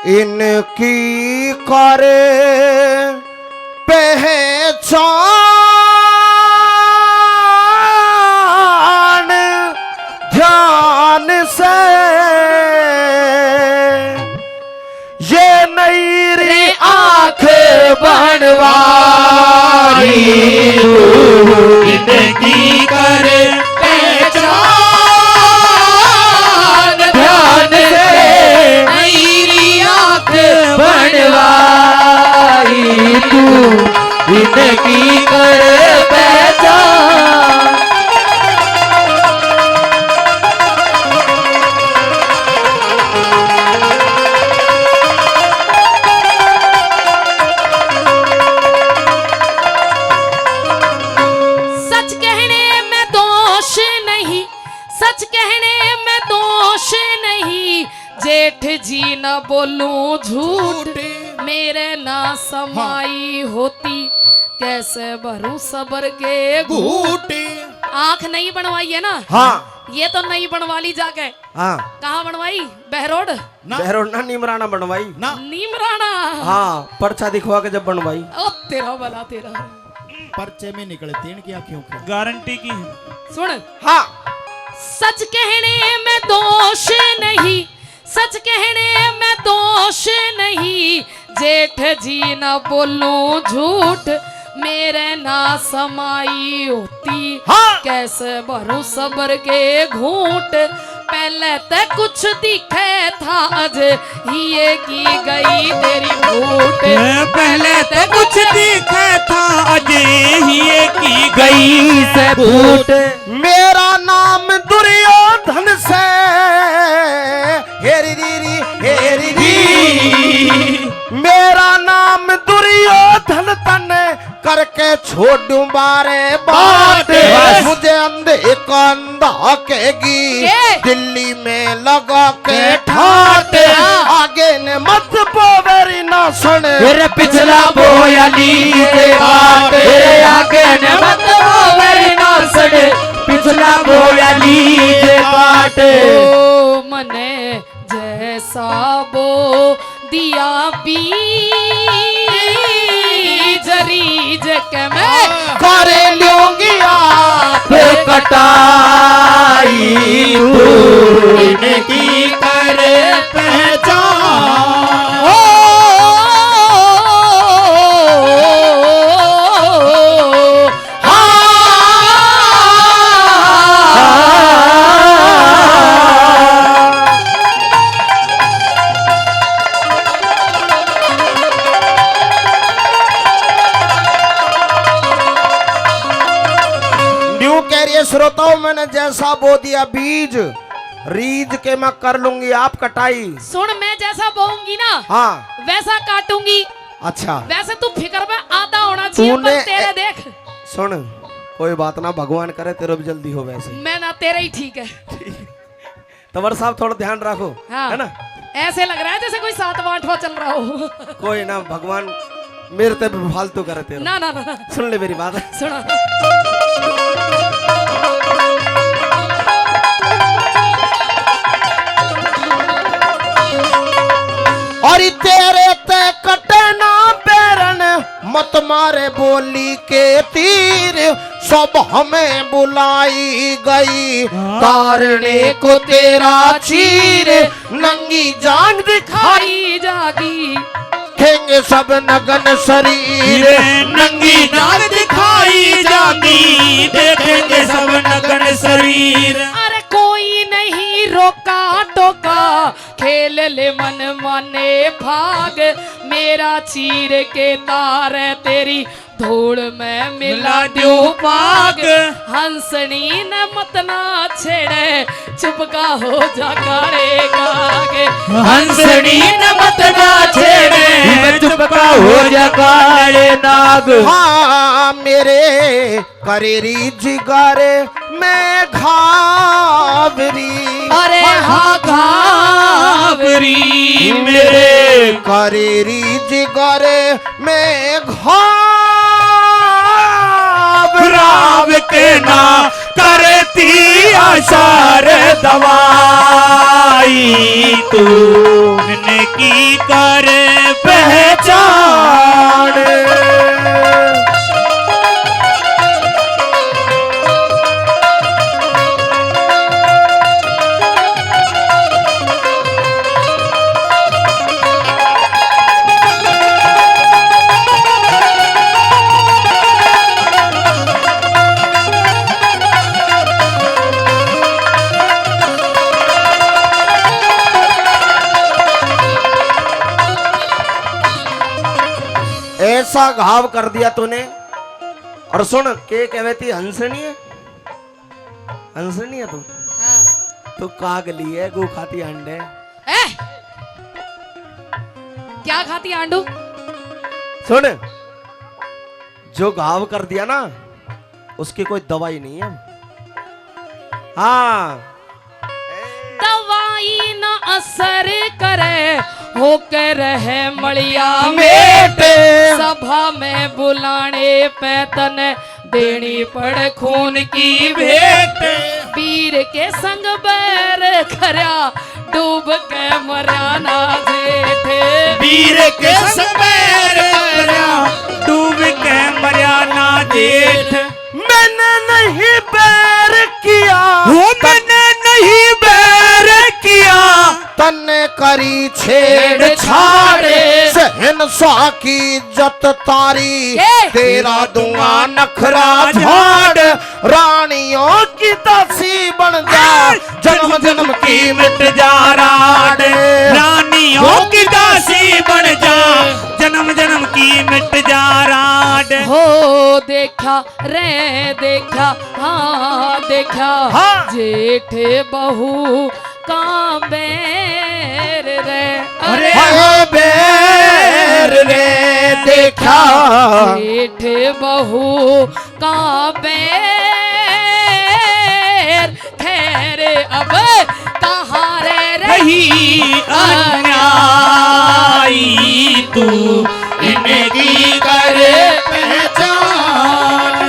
इनकी करे पहचान ध्यान से, ये नई आंख बनवारी इनकी करे पहचान ध्यान से, मेरी आंख बनवाई तू, इनकी करे पहचान। सच कहने में दोष नहीं, जेठ जी न बोलूं झूठ, मेरे ना समाई होती, कैसे भरूं सबर के घूंट। आंख नहीं बनवाई है ना? हाँ। ये तो नहीं बनवा ली जाके। हाँ। कहाँ बनवाई? बहरोड? बहरोड ना, नीमराना बनवाई ना। नीमराना? हाँ, पर्चा दिखवा के जब बनवाई। ओ तेरा भला तेरा। पर्चे में निकले तीन की आंखों की गारंटी की है। सुन। हाँ। सच कहने में दोष नहीं, सच कहने में दोष नहीं, जेठ जी न बोलूं झूठ, मेरे ना समाई होती, हाँ। कैसे भरूं सबर के घूंट। पहले ते कुछ दिखे था, आज ये की गई तेरी फूट। पहले ते कुछ दिखे था, आज ये की गई से फूट। मेरा नाम दुर्योधन से, हेरी री, मेरा नाम दुर्योधन तने करके छोड़ूं बारे बात, मुझे अंधे का अंधा कहेगी, दिल्ली में लगा के ठाट, आगे ने मत बोवेरी ना सुन, तेरे पिछला बोया लीजे बाट, आगे ने मत बोवेरी ना सुन, पिछला बोया लीजे बाट। ओ मने जैसा बो दिया बीज रीज के मैं कर लूंगी आप कटाई तू, इनकी करे पहचान। ओ श्रोताओं, मैंने जैसा बो दिया बीज, रीज के मैं कर लूंगी आप कटाई। सुन, मैं जैसा बोऊंगी ना, हाँ, वैसा काटूंगी। अच्छा। वैसे तू फिक्र में आधा होना चाहिए, पर तेरे देख। सुन, कोई बात ना, भगवान करे तेरे भी जल्दी हो। वैसे मैं ना, तेरा ही ठीक है। तंवर साहब थोड़ा ध्यान रखो। हाँ। है ना? ऐसे लग रहा है जैसे कोई 7वां चल रहा हो। कोई ना, भगवान मेरे ते फालतू करे तेरा। ना ना ना, ना। सुन ले मेरी बात। सुना। और तेरे ते कटे ना बैरन, मत मारे बोली के तीर, सब हमें बुलाई गई, तारने को तेरा चीर, नंगी जान दिखाई जागी, देखेंगे सब नगन शरीर, नंगी जान दिखाई जागी, देखेंगे सब नगन शरीर। अरे कोई नहीं रोका टोका, खेल ले मन माने भाग, मेरा चीर के तार तेरी धूल में मिला दो पाग, हंसनी न मत ना छेड़े, चुपका हो जा करेगा, हंसनी न मत ना छेड़े, चुपका हो जा काले नाग। हाँ, मेरे करेरी जिगारे में घावरी, अरे हाँ घावरी, मेरे करेरी जिगारे में घाव के ना करती आशार दवाई, तूने की ऐसा घाव कर दिया तूने। और सुन के कहती हंसनी है, हंसनी है तू। हाँ। तू कागली है, गु खाती अंडे। ए! क्या खाती आंडू? सुन, जो घाव कर दिया ना उसकी कोई दवाई नहीं है। हाँ, दवाई न असर करे होकर रहे मड़िया मेट, सभा में बुलाने पे तने देनी पड़ खून की भेंट। वीर के संग बैर खरा डूब के मरा ना जेठ। वीर के संग बैर खरा डूब के मरा ना जेठ। मैंने नहीं बैर किया, मैंने नहीं बैर किया, तन्ने करी छेड़छाड़, शहंशाह की इज्जत तारी, तेरा दूंगा नखरा झाड़। रानियों की दासी बन जा, जन्म जन्म की मिट जा राड। रानियों की दासी बन जा, जन्म जन्म की मिट जा राड। हो देखा रे देखा, हाँ देखा, हाँ। जेठ बहू कांबेर रे। अरे हाय बैर रे देखा, जेठ बहू कांबेर। खैर अब कहाँ रे रही अन्यायी तू, इनकी कर पहचान।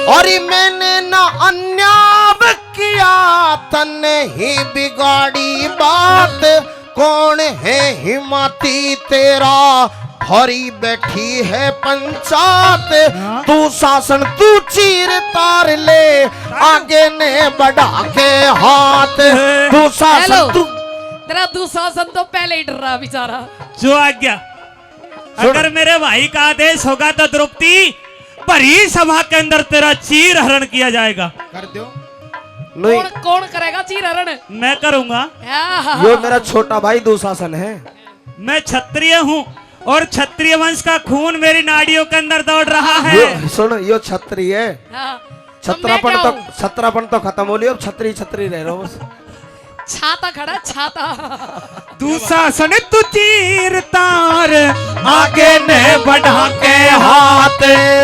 और मैंने न अन्याय किया, तन्ने ही बिगाड़ी बात। कौन है हिम्मती तेरा, हरी बैठी है पंचायत। तू शासन तू चीर तार ले, आगे ने बढ़ा के हाथ। तू शासन तू, तेरा दुशासन तो पहले ही डर रहा बेचारा। जो आज्ञा। अगर मेरे भाई का आदेश होगा तो द्रौपदी भरी सभा के अंदर तेरा चीर हरण किया जाएगा। कर दो। नहीं, कौन कौन करेगा चीर हरण? मैं करूंगा। यो मेरा छोटा भाई दुशासन है। मैं क्षत्रिय हूँ और क्षत्रिय वंश का खून मेरी नाड़ियों के अंदर दौड़ रहा है। यो सुन, यो छत्री है। हाँ, छत्रापन तो खत्म हो लिया, अब छत्री छत्री रह रहा हूं बस। छाता खड़ा छाता। दुशासन तू चीर तार, आगे ने बढ़ा के हाथ।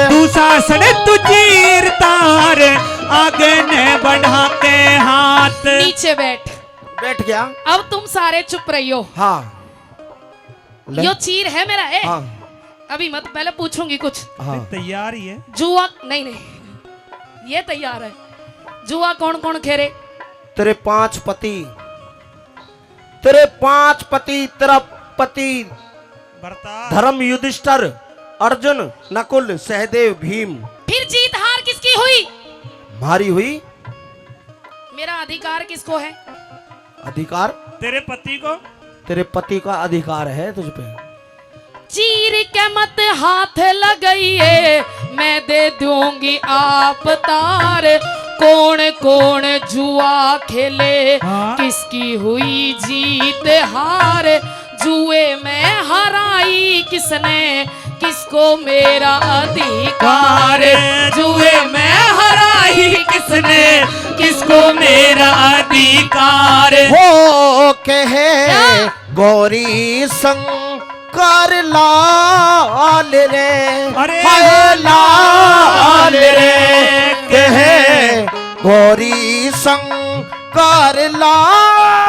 दुशासन तू चीर तार, आगे ने बढ़ा के हाथ। नीचे बैठ। बैठ गया। अब तुम सारे चुप रहियो। हाँ, यो चीर है मेरा। हाँ, अभी मत, पहले पूछूंगी कुछ। हाँ। तैयार ही है। जुआ नहीं नहीं, ये तैयार है। जुआ कौन कौन खेरे? तेरे 5 पति, तेरे 5 पति, तेरा पति धर्म, युधिष्ठिर, अर्जुन, नकुल, सहदेव, भीम। फिर जीत हार किसकी हुई? भारी हुई। मेरा अधिकार किसको है? अधिकार तेरे पति को। तेरे पति का अधिकार है तुझ पे। चीर के मत हाथ लगाइए, मैं दे दूंगी आप तार। कौन कौन जुआ खेले, हाँ? किसकी हुई जीत हार? जुए में हराई किसने, किसको मेरा अधिकार? जुए में हराई किसने, किसको मेरा अधिकार? हो कहे गौरी शंकर लाल रे, अरे हाय लाल रे। कहे गौरी शंकर लाल,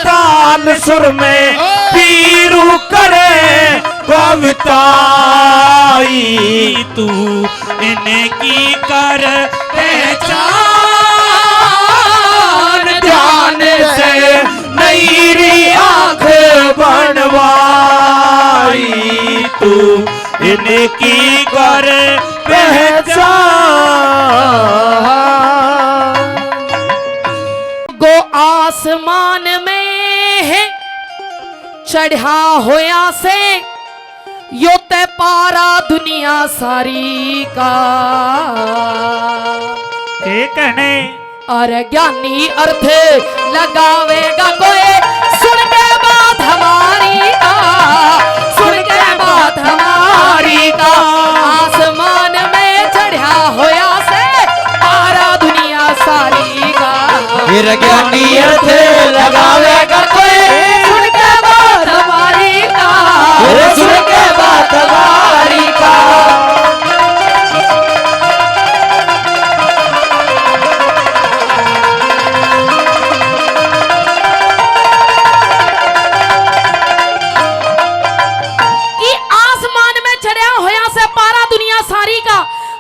ताल सुर में पीरू करे कविताई तू, इनकी कर पहचान। ध्यान से मेरी आंख बनवाई तू, इनकी कर पहचान। चढ़ा होया से यो ते पारा दुनिया सारी का के कहने और ज्ञानी अर्थ लगावेगा कोई सुन के बात हमारी का, सुन के बात हमारी का। आसमान में चढ़ा होया से पारा दुनिया सारी का फिर ज्ञानी अर्थ लगावेगा कोई सुन के बात हमारी का, फिर सुन के बात हमारी का।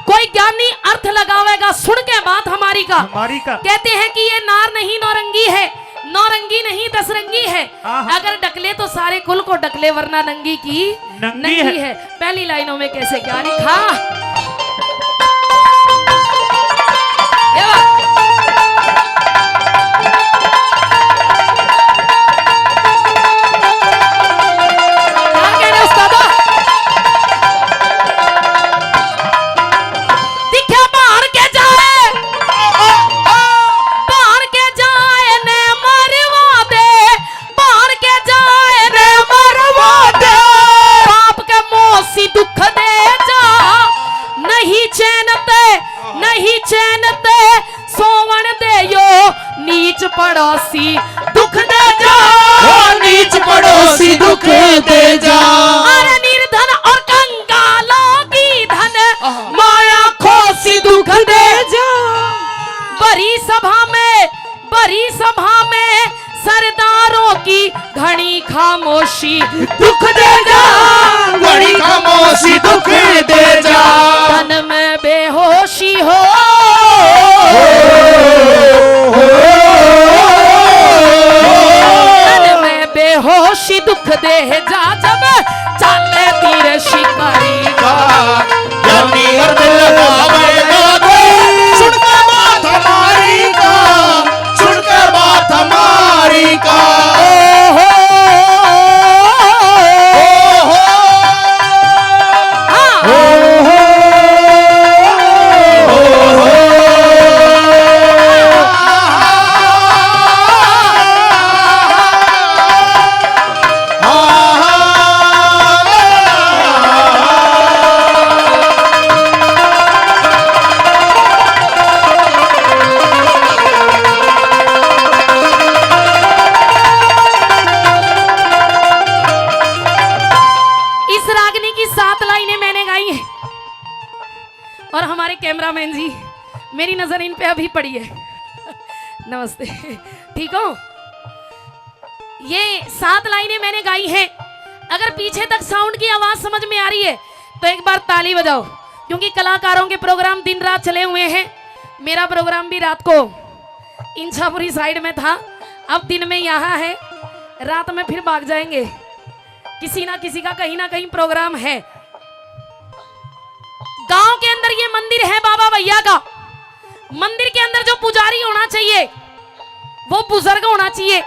कोई ज्ञानी अर्थ लगावेगा सुन के बात हमारी का। कहते हैं कि ये नार नहीं नौरंगी है, नौरंगी नहीं दसरंगी है। अगर डकले तो सारे कुल को डकले वरना नंगी की नंगी है। पहली लाइनों में कैसे क्या लिखा, पड़ोसी दुख दे जा, नीच पड़ोसी दुख दे जा। अरे निर्धन और कंगालों की धन माया खोसी दुख दे जा। बड़ी सभा में सरदारों की घनी खामोशी दुख दे जा, बड़ी खामोशी दुख दे जा। तन में बेहोशी हो बेहोशी दुख दे जा, जब चाले तीर शिकारी का। ज्ञानी अर्थ लगावेगा कोई सुन के बात हमारी का, सुन के बात हमारी का। और हमारे कैमरामैन जी, मेरी नजर इन पे अभी पड़ी है। नमस्ते, ठीक हो? ये 7 लाइनें मैंने गाई हैं। अगर पीछे तक साउंड की आवाज समझ में आ रही है तो एक बार ताली बजाओ, क्योंकि कलाकारों के प्रोग्राम दिन रात चले हुए हैं। मेरा प्रोग्राम भी रात को इंछापुरी साइड में था, अब दिन में यहाँ है, रात में फिर भाग जाएंगे। किसी ना किसी का कहीं ना कहीं प्रोग्राम है। गांव के अंदर ये मंदिर है बाबा भैया का। मंदिर के अंदर जो पुजारी होना चाहिए वो बुजुर्ग होना चाहिए,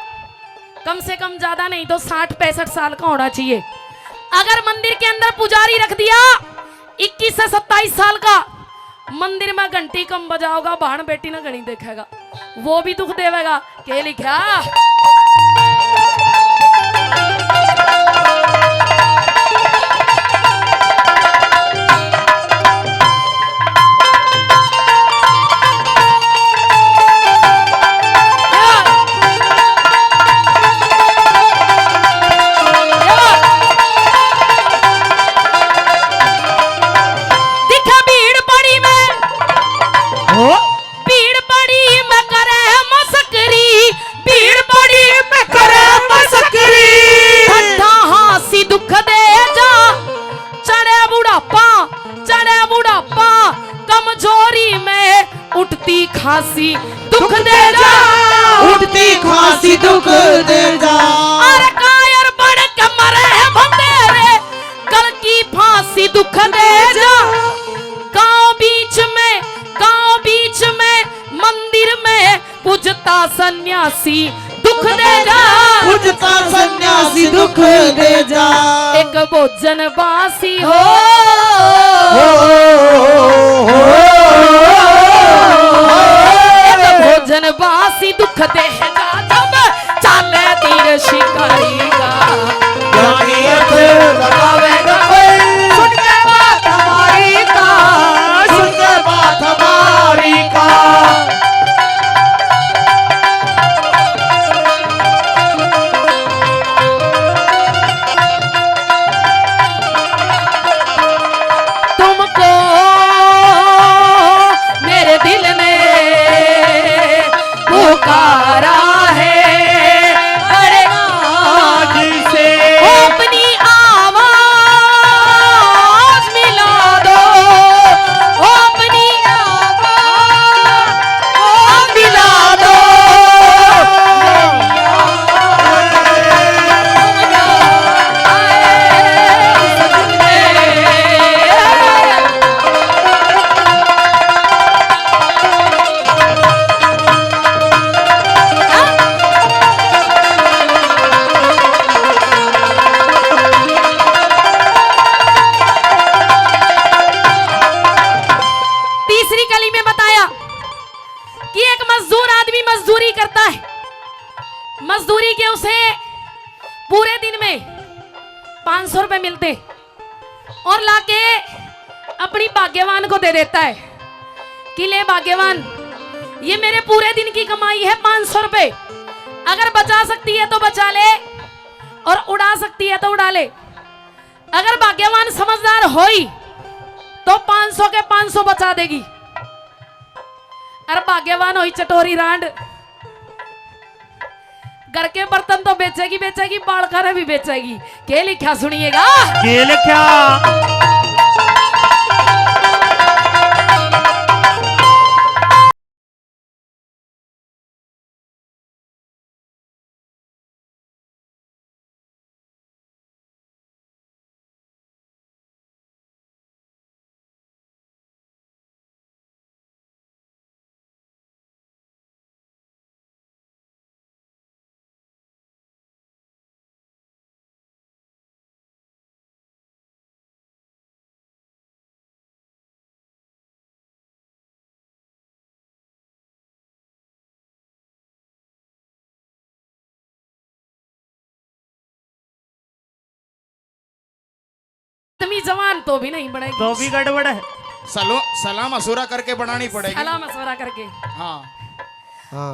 कम से कम ज्यादा नहीं तो 60-65 साल का होना चाहिए। अगर मंदिर के अंदर पुजारी रख दिया 21 से 27 साल का, मंदिर में घंटी कम बजाओगा, बहन बेटी ना घड़ी देखेगा, वो भी दुख देवेगा। के लिखा खांसी दुख दे जा, उठती खांसी दुख दे जा। अरे कायर बड़ के मरे है भंडेरे, गल की फांसी दुख दे जा। गांव बीच में मंदिर में पूजता सन्यासी दुख दुख दे जा, पूजता सन्यासी दुख दे जा। एक भोजन बासी हो, एक भोजन बासी दुख दे जा, जब चाले तीर शिकारी का। ज्ञानी अर्थ लगावेगा कोई, सुन के बात हमारी का, सुन के बात हमारी का। तुमको मेरे दिल ने पुकारा है, अरे आज से अपनी आवाज मिला दो, अपनी आवाज मिला दो। तीसरी कली में बताया कि एक मजदूर आदमी मजदूरी करता है, मजदूरी के उसे पूरे दिन में 500 रुपए मिलते और लाके अपनी भाग्यवान को दे देता है कि ले भाग्यवान, ये मेरे पूरे दिन की कमाई है 500 रुपए, अगर बचा सकती है तो बचा ले और उड़ा सकती है तो उड़ा ले। अगर भाग्यवान समझदार होई तो 500 के 500 बचा देगी, अरे भाग्यवान होई चटोरी रांड, घर के बर्तन तो बेचेगी बेचेगी, बाल खाने भी बेचेगी। के लिखा सुनिएगा, के लिखा तुम जवान तो भी नहीं बढ़ेगी, तो भी गड़बड़ है। सलाम मशूरा करके बनानी पड़ेगी। सलाह मशवरा करके। हाँ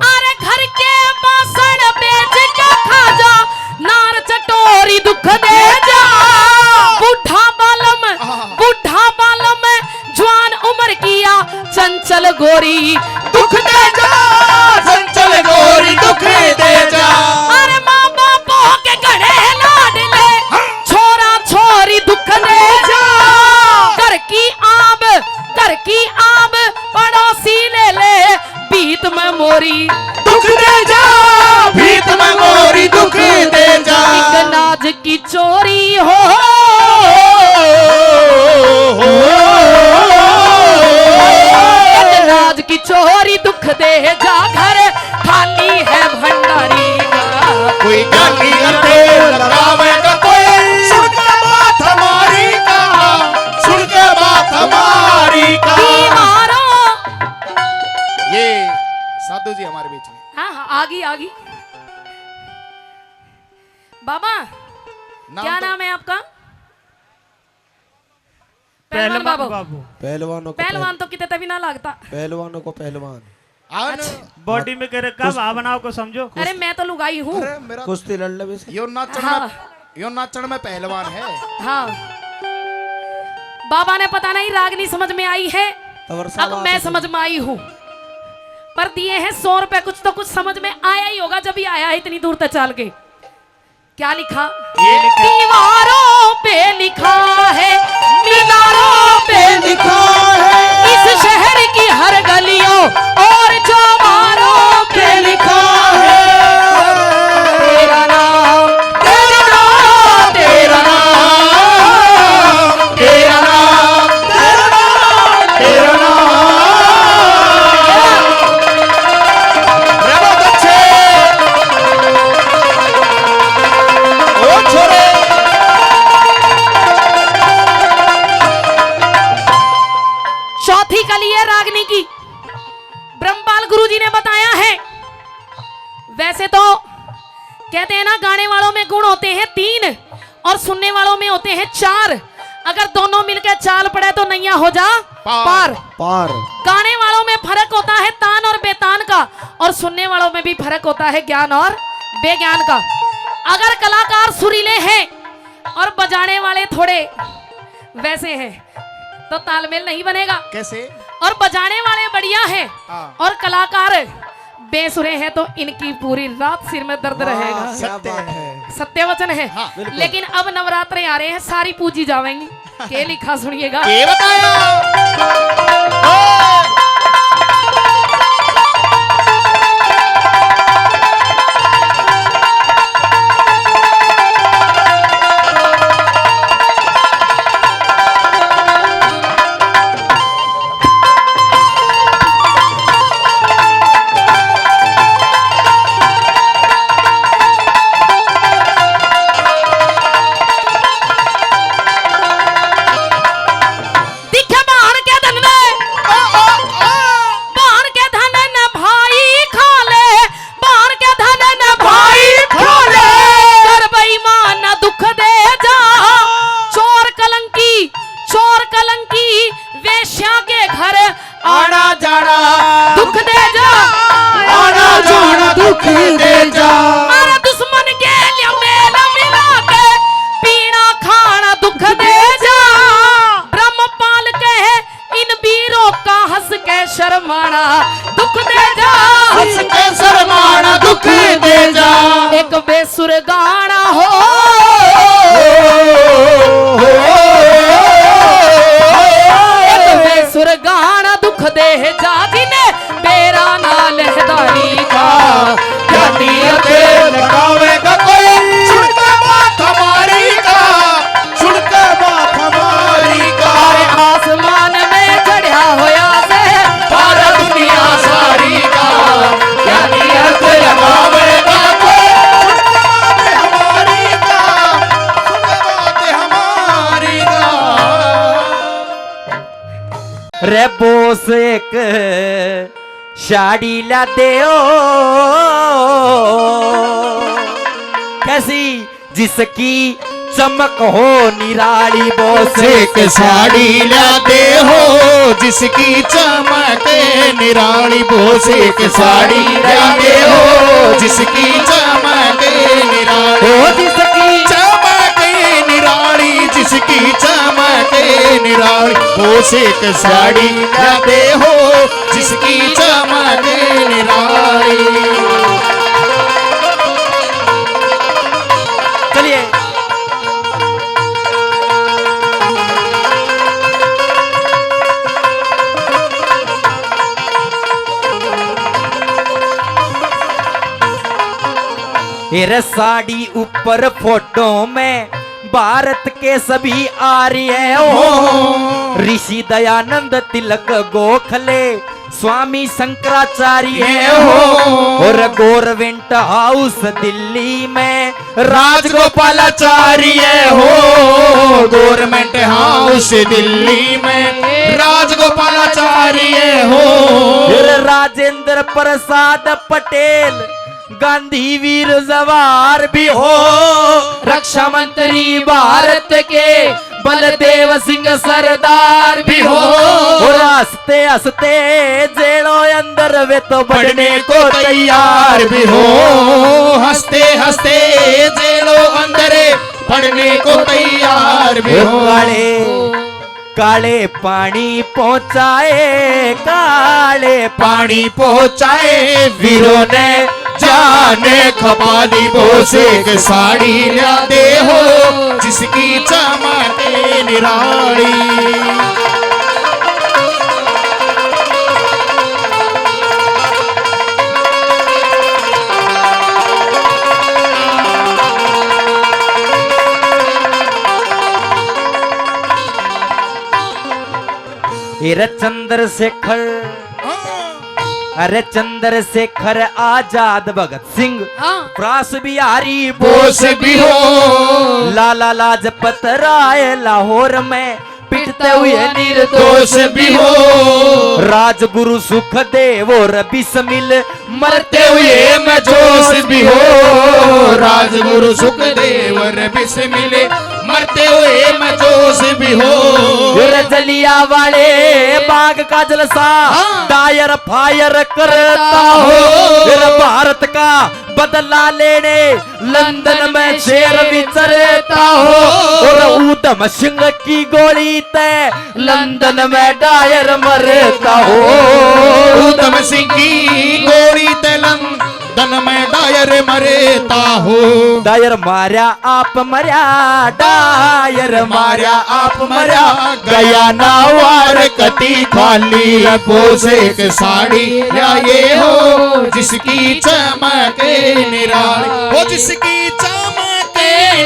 अरे घर के बासण बेच के खा जा, नार चटोरी दुख दे जा। बूढ़ा बालम जवान उम्र किया, चंचल गोरी दुख दे जा, चंचल गोरी दुख दे जा। अरे माँ बापों के गड़े लाडले, छोरा छोरी दुख दे जा। घर की आब पड़ोसी ले ले, बीत में मोरी दुख दे जा, भीत में मोरी दुख दे जा। एक नाज की चोरी हो, एक नाज की चोरी दुख दे जा। घर खाली है भंडारी का, कोई ज्ञानी अर्थ लगावेगा कोई, सुन के बात हमारी का, सुन के बात हमारी का। बीमारों। ये साधु जी हमारे बीच में। हाँ आगी बाबा, क्या नाम है आपका? पहलवान बाबू। पहलवान तो कितने तभी ना लगता। पहलवानों को पहलवान। बॉडी में करे का भावनाओं को समझो। अरे मैं तो लुगाई हूँ। कुश्ती लड़ ले वैसे। यो नाचन में पहलवान है। हाँ बाबा ने पता नहीं रागनी समझ में आई है, अब मैं समझ में आई हूँ। पर दिए हैं 100 रुपए, कुछ तो कुछ समझ में आया ही होगा जब ही आया है इतनी दूर तक चल के। क्या लिखा? दीवारों पे लिखा है, मीनारों पे लिखा है, इस शहर की हर गलियों और चौबारों पे लिखा है। तेरा नाम, तेरा नाम, तेरा नाम, तेरा नाम, तेरा नाम, तेरा नाम। है रागनी की, ब्रह्मपाल गुरुजी ने बताया है। वैसे तो कहते हैं ना, गाने वालों में गुण होते हैं 3 और सुनने वालों में होते हैं 4। अगर दोनों मिलकर चाल पड़े तो नैया हो जा पार। पार। गाने वालों में फर्क होता है तान और बेतान का, और सुनने वालों में भी फर्क होता है ज्ञान और बेज्ञान का। अगर कलाकार सुरीले हैं और बजाने वाले थोड़े वैसे हैं तो तालमेल नहीं बनेगा। कैसे? और बजाने वाले बढ़िया हैं हाँ। और कलाकार बेसुरे हैं तो इनकी पूरी रात सिर में दर्द रहेगा। क्या बात है। सत्य वचन है। हाँ, बिल्कुल। लेकिन अब नवरात्रे आ रहे हैं, सारी पूजी जावेंगी। के लिखा सुनिएगा। ये बताया। दिखे बाहर के धन में, बाहर के धन न भाई खा ले, बाहर के धन न भाई खा ले, कर बेईमान न दुख दे जा, चोर कलंकी वेश्या के घर आना जाना दुख दे जा, आना जाना दुख दे जा। मारा दुश्मन के लिए मेल मिला के पीना खाना दुख दे जा। ब्रह्मपाल कहे इन वीरों का हंस के शर्माना दुख दे जा, हंस के शर्माना दुख दे जा। एक बेसुर गाना हो, एक बेसुर गाना दुख दे जा, जिन्हें बेरा नाल हदारी का लगावेगा कोई, सुन के बात हमारी का, सुन के बात हमारी का। आसमान में चढ़ा होया से सारा दुनिया सारी का, क्या नियत लगावेगा कोई, सुन के बात हमारी का, सुन के बात हमारी का। रे बोस एक साड़ी ला दे ओ, कैसी जिसकी चमक हो निराली। बोस एक साड़ी ला दे हो जिसकी चमक निराली। बोस एक साड़ी ला दे हो जिसकी चमक निराली। हो जिसकी चमक निराली, जिसकी चमक निराली। बोस एक साड़ी ला दे हो जिसकी चमक निराली। चलिए रे साड़ी ऊपर फोटो में भारत के सभी आर्य हो, ऋषि दयानंद तिलक गोखले स्वामी शंकराचार्य हो, और गवर्नमेंट हाउस दिल्ली में राजगोपालाचार्य हो। गवर्नमेंट हाउस दिल्ली में राजगोपालाचार्य हो। फिर राजेंद्र प्रसाद पटेल गांधी वीर जवाहर भी हो, रक्षा मंत्री भारत के बलदेव सिंह सरदार भी हो, और हंसते हंसते जेलों अंदर वे तो बढ़ने को तैयार भी हो। हंसते हंसते जेलों अंदर पढ़ने को तैयार भी हो। काले काले पानी पहुंचाए, काले पानी पहुंचाए वीरों ने जाने खपाली। बोस एक साड़ी ला दे हो जिसकी चमक निराली। अरे चंद्रशेखर, अरे चंद्रशेखर आजाद भगत सिंह, हाँ प्रास बिहारी बोस भी हो। लाला लाजपत राय लाहौर में पिटते हुए निर्दोष भी हो। राजगुरु सुखदेव और बिस्मिल मरते हुए मैं जोश भी हो। राजगुरु सुखदेव बिस्मिल मरते हुए मैं जोश भी हो। जलिया वाले बाग का जलसा डायर फायर करता हो। भारत का बदला लेने लंदन में शेर विचरता हो। और ऊधम सिंह की गोली तय लंदन में डायर मरता हो। ऊधम सिंह की गोली तय लंदन में डायर मरता हो। डायर मार्या आप मर्या, डायर मार्या आप मर्या, गया नावार कटी खाली पोशाक साड़ी या ये हो जिसकी चमक निराली। हो जिसकी चमक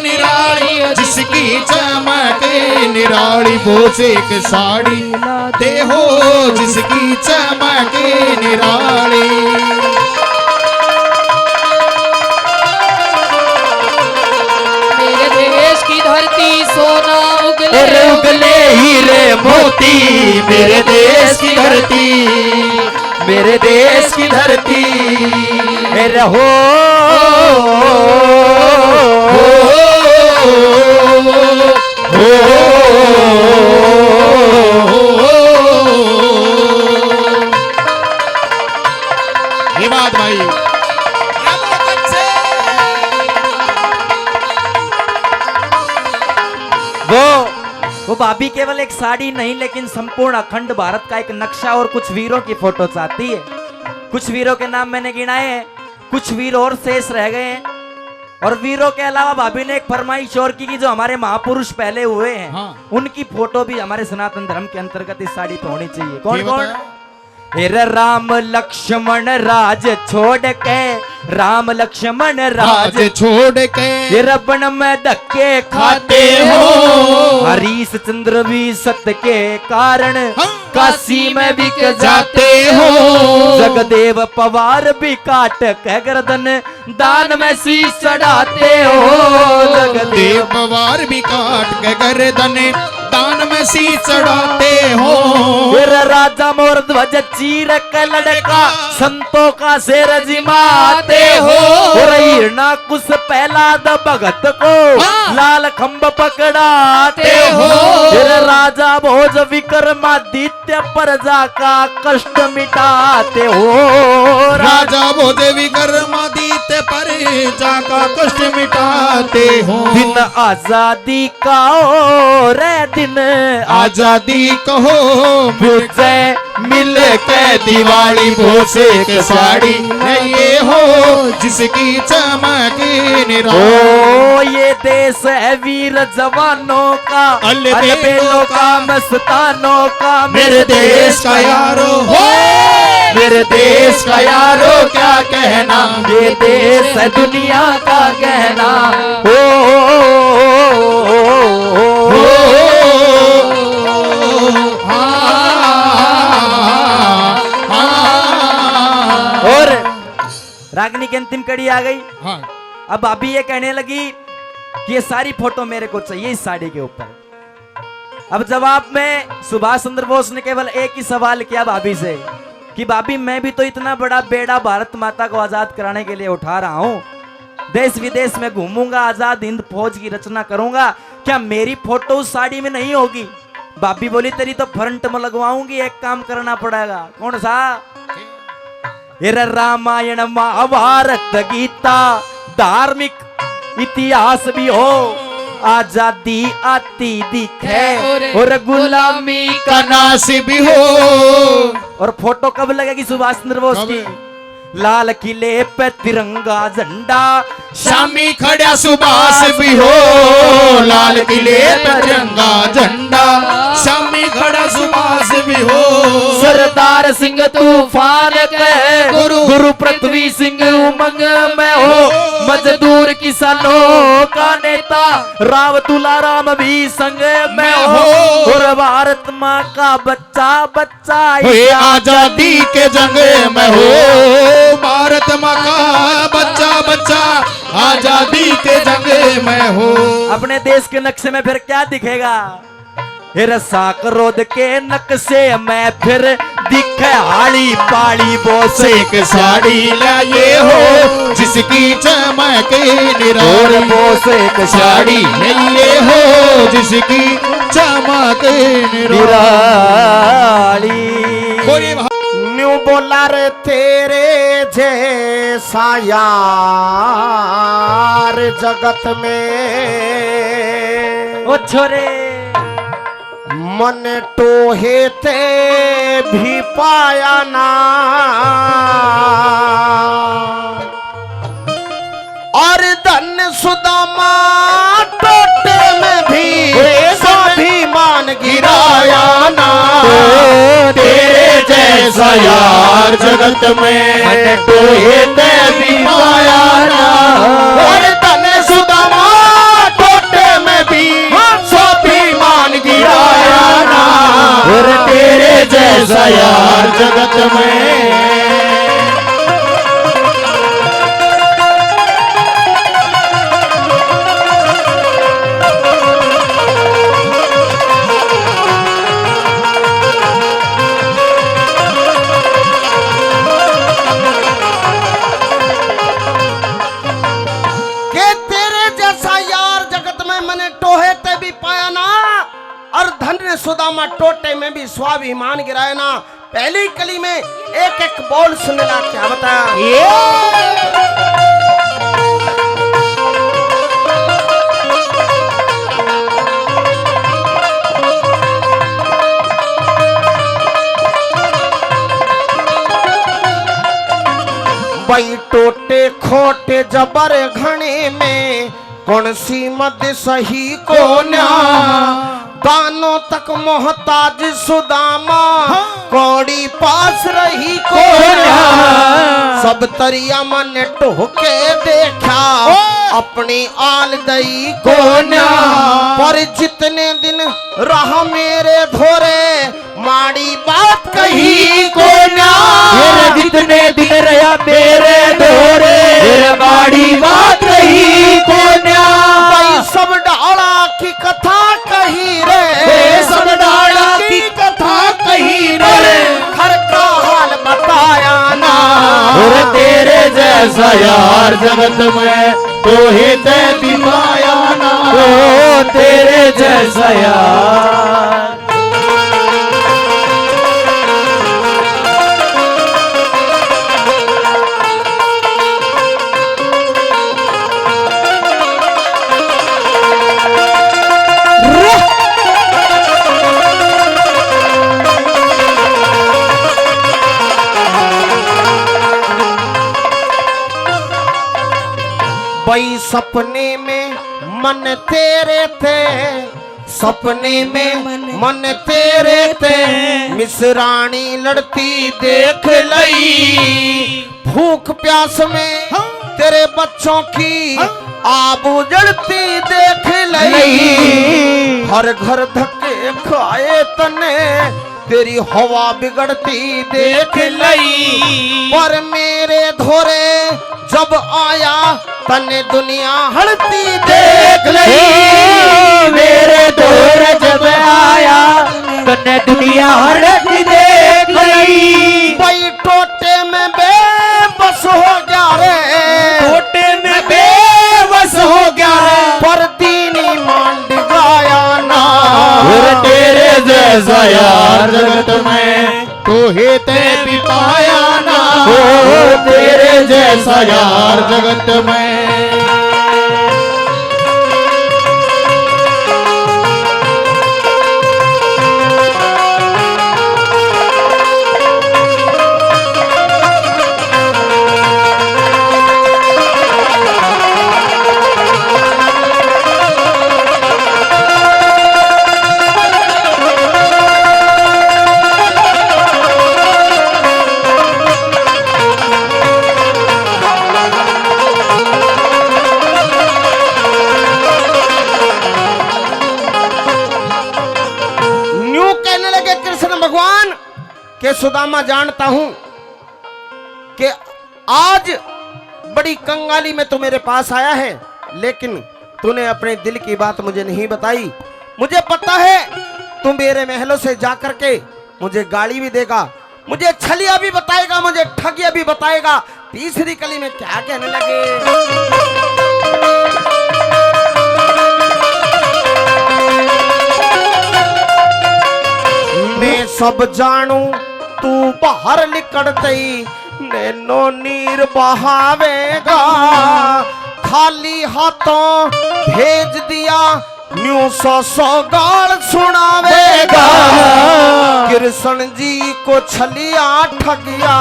निराली, जिसकी चमक निराली पोशाक साड़ी दे हो जिसकी चमक निराली। धरती सोना उगले हीरे मोती। मेरे देश की धरती, मेरे देश की धरती रहो। ये बात भाई वो भाभी केवल एक साड़ी नहीं लेकिन संपूर्ण अखंड भारत का एक नक्शा और कुछ वीरों की फोटो चाहती है। कुछ वीरों के नाम मैंने गिनाए हैं, कुछ वीर और शेष रह गए हैं। और वीरों के अलावा भाभी ने एक फरमाइश और की जो हमारे महापुरुष पहले हुए हैं, हाँ। उनकी फोटो भी हमारे सनातन धर्म के अंतर्गत इस साड़ी पे होनी चाहिए। कौन कौन? हेर राम लक्ष्मण राज छोड़ के, राम लक्ष्मण राज छोड़ के रबन में धक्के खाते हो। हरीश चंद्र भी सत्य के कारण काशी में बिक जाते हो। जगदेव पवार भी काट के गर्दन दान में शीश चढ़ाते हो। जगदेव पवार भी काट के गर्दन दान में शीश चढ़ाते हो। फिर राजा मोर ध्वज चीर के लड़का संतों का शेर जिमाते हो। हिरणा कुछ पहलाद भगत को लाल खंभ पकड़ाते हो। फिर राजा भोज विक्रमादित्य प्रजा का कष्ट मिटाते हो। राजा भोज विक्रमादित्य प्रजा का कष्ट मिटाते हो। दिन आजादी का ओ रे दिन आजादी कहो मुझसे मिल के दिवाली भोसे के साड़ी ये हो जिसकी चमक निराली। ओ ये देश है वीर जवानों का, अलबेलों का, मस्तानों का। मेरे देश का यारो हो, मेरे देश का यारो क्या कहना, ये देश है दुनिया का कहना। और रागनी की अंतिम कड़ी आ गई। हाँ। अब अभी ये कहने लगी कि ये सारी फोटो मेरे को चाहिए इस साड़ी के ऊपर। अब जवाब में सुभाष चंद्र बोस ने केवल एक ही सवाल किया भाभी से कि भाभी मैं भी तो इतना बड़ा बेड़ा भारत माता को आजाद कराने के लिए उठा रहा हूँ, देश विदेश में घूमूंगा, आजाद हिंद फौज की रचना करूंगा, क्या मेरी फोटो उस साड़ी में नहीं होगी? भाभी बोली तेरी तो फ्रंट में लगवाऊंगी, एक काम करना पड़ेगा। कौन सा? रामायण महाभारत गीता धार्मिक इतिहास भी हो, आजादी आती दिखे और गुलामी का नाश भी हो। और फोटो कब लगेगी सुभाष चंद्र बोस की? लाल किले पे तिरंगा झंडा शामी खड़ा सुभाष भी हो। लाल किले पे तिरंगा झंडा शामी खड़ा सुभाष भी हो। सरदार सिंह तूफान के गुरु पृथ्वी सिंह उमंग में हो। मजदूर किसानों का नेता राव तुलाराम भी संग में हो। और भारत माँ का बच्चा बच्चा आजादी के जंग में हो। भारत माँ का बच्चा बच्चा आजादी के जंग में हो। अपने देश के नक्शे में फिर क्या दिखेगा? रसा क्रोध के नक्शे मैं फिर दिखे हाड़ी पाड़ी बोस एक साड़ी लाए हो जिसकी चमक और निराली बोस एक साड़ी साड़ी लिए हो जिसकी चमक निराली निराली न्यू बोला रे तेरे जैसा यार जगत में ओ छोरे मन टोहे ते भी पाया ना और धन सुदामा टोटे में भी स्वाभिमान गिराया ना तेरे जैसा यार जगत में टोहे ते भी पाया ना और धन सुदामा टोटे में भी स्वाभिमान गिराया ना और तेरे जैसा यार जगत में के तेरे जैसा यार जगत में मैंने टोहे ते भी पाया ना और धन ने सुदामा टोटे में भी स्वाभिमान गिराया ना। पहली कली में एक एक बोल सुन ला, क्या बताया भाई टोटे खोटे जबर घने में कौन सी मद सही को न्या दानों तक मोहताज सुदामा कौड़ी पास रही को न्या सब तरिया मन टोके देखा अपनी आल दई को न्या पर जितने दिन रहा मेरे धोरे माड़ी बात कही को न्या जितने दिन रहा मेरे दोरे बाड़ी बात रही कोन्या भाई सब डाला की कथा कही रे सब डाला की कथा कही रे घर का हाल बताया ना और तेरे जैसा यार जगत में टोहे ते भी पाया ना ओ तेरे जैसा यार भाई सपने में मन तेरे थे सपने में मन तेरे थे मिसरानी लड़ती देख लई भूख प्यास में तेरे बच्चों की आब उजड़ती देख लई हर घर धक्के खाए तने तेरी हवा बिगड़ती देख लई पर मेरे धोरे जब आया तने दुनिया हड़ती देख लई मेरे दौर जब आया तन्ने दुनिया हड़ती देख लई भाई टोटे में बेबस हो गया रे टोटे में बेबस हो गया रे पर दीनी मांड गाया ना और तेरे जैसा यार जगत में टोहे ते भी पाया ना ओ तेरे जैसा यार जगत में के सुदामा जानता हूं कि आज बड़ी कंगाली में तू मेरे पास आया है, लेकिन तूने अपने दिल की बात मुझे नहीं बताई। मुझे पता है तू मेरे महलों से जा करके मुझे गाली भी देगा, मुझे छलिया भी बताएगा, मुझे ठगिया भी बताएगा। तीसरी कली में क्या कहने लगे? मैं सब जानू तू बाहर निकलते ही नैनो नीर बहावेगा, खाली हाथों भेज दिया न्यू सौ गाल सुनावेगा। कृष्ण जी को छलिया ठगिया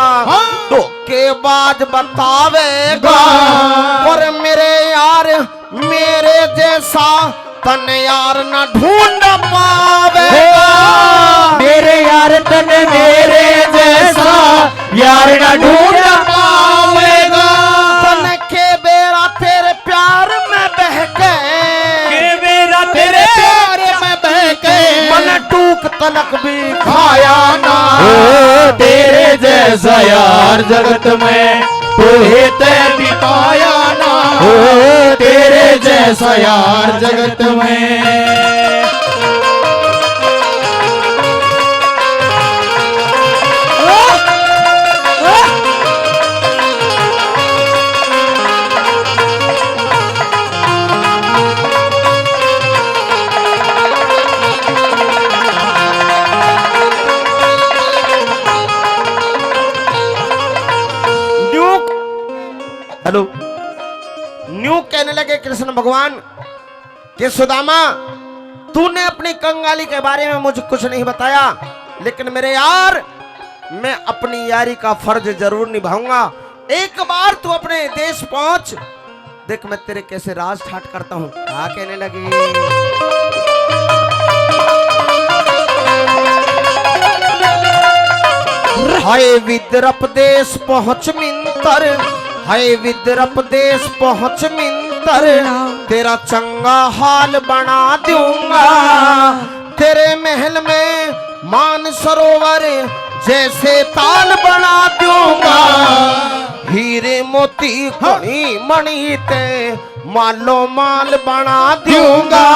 धोखेबाज बतावेगा, और मेरे यार मेरे जैसा तन यार न ढूंढ पावेगा। मेरे यार तन मेरे जैसा यार न ढूंढ पावेगा। तन के बेरा तेरे प्यार में बहके, के बेरा तेरे प्यार में बहके, मन टूक तलक भी खाया ना। ओ तेरे जैसा यार जगत में तू ही ते भी पाया ना। ओ तेरे जैसा यार जगत में। हेलो, न्यू कहने लगे कृष्ण भगवान कि सुदामा तूने अपनी कंगाली के बारे में मुझे कुछ नहीं बताया, लेकिन मेरे यार मैं अपनी यारी का फर्ज जरूर निभाऊंगा। एक बार तू अपने देश पहुंच, देख मैं तेरे कैसे राज ठाट करता हूं। क्या कहने लगे? हाय विदर्भ देश पहुंच मिंतर, हाय विदर्भ देश पहुंच मिंतर, तेरा चंगा हाल बना दूंगा। तेरे महल में मान सरोवर जैसे ताल बना दूंगा। हीरे मोती खड़ी मणि ते मालो माल बना दूंगा।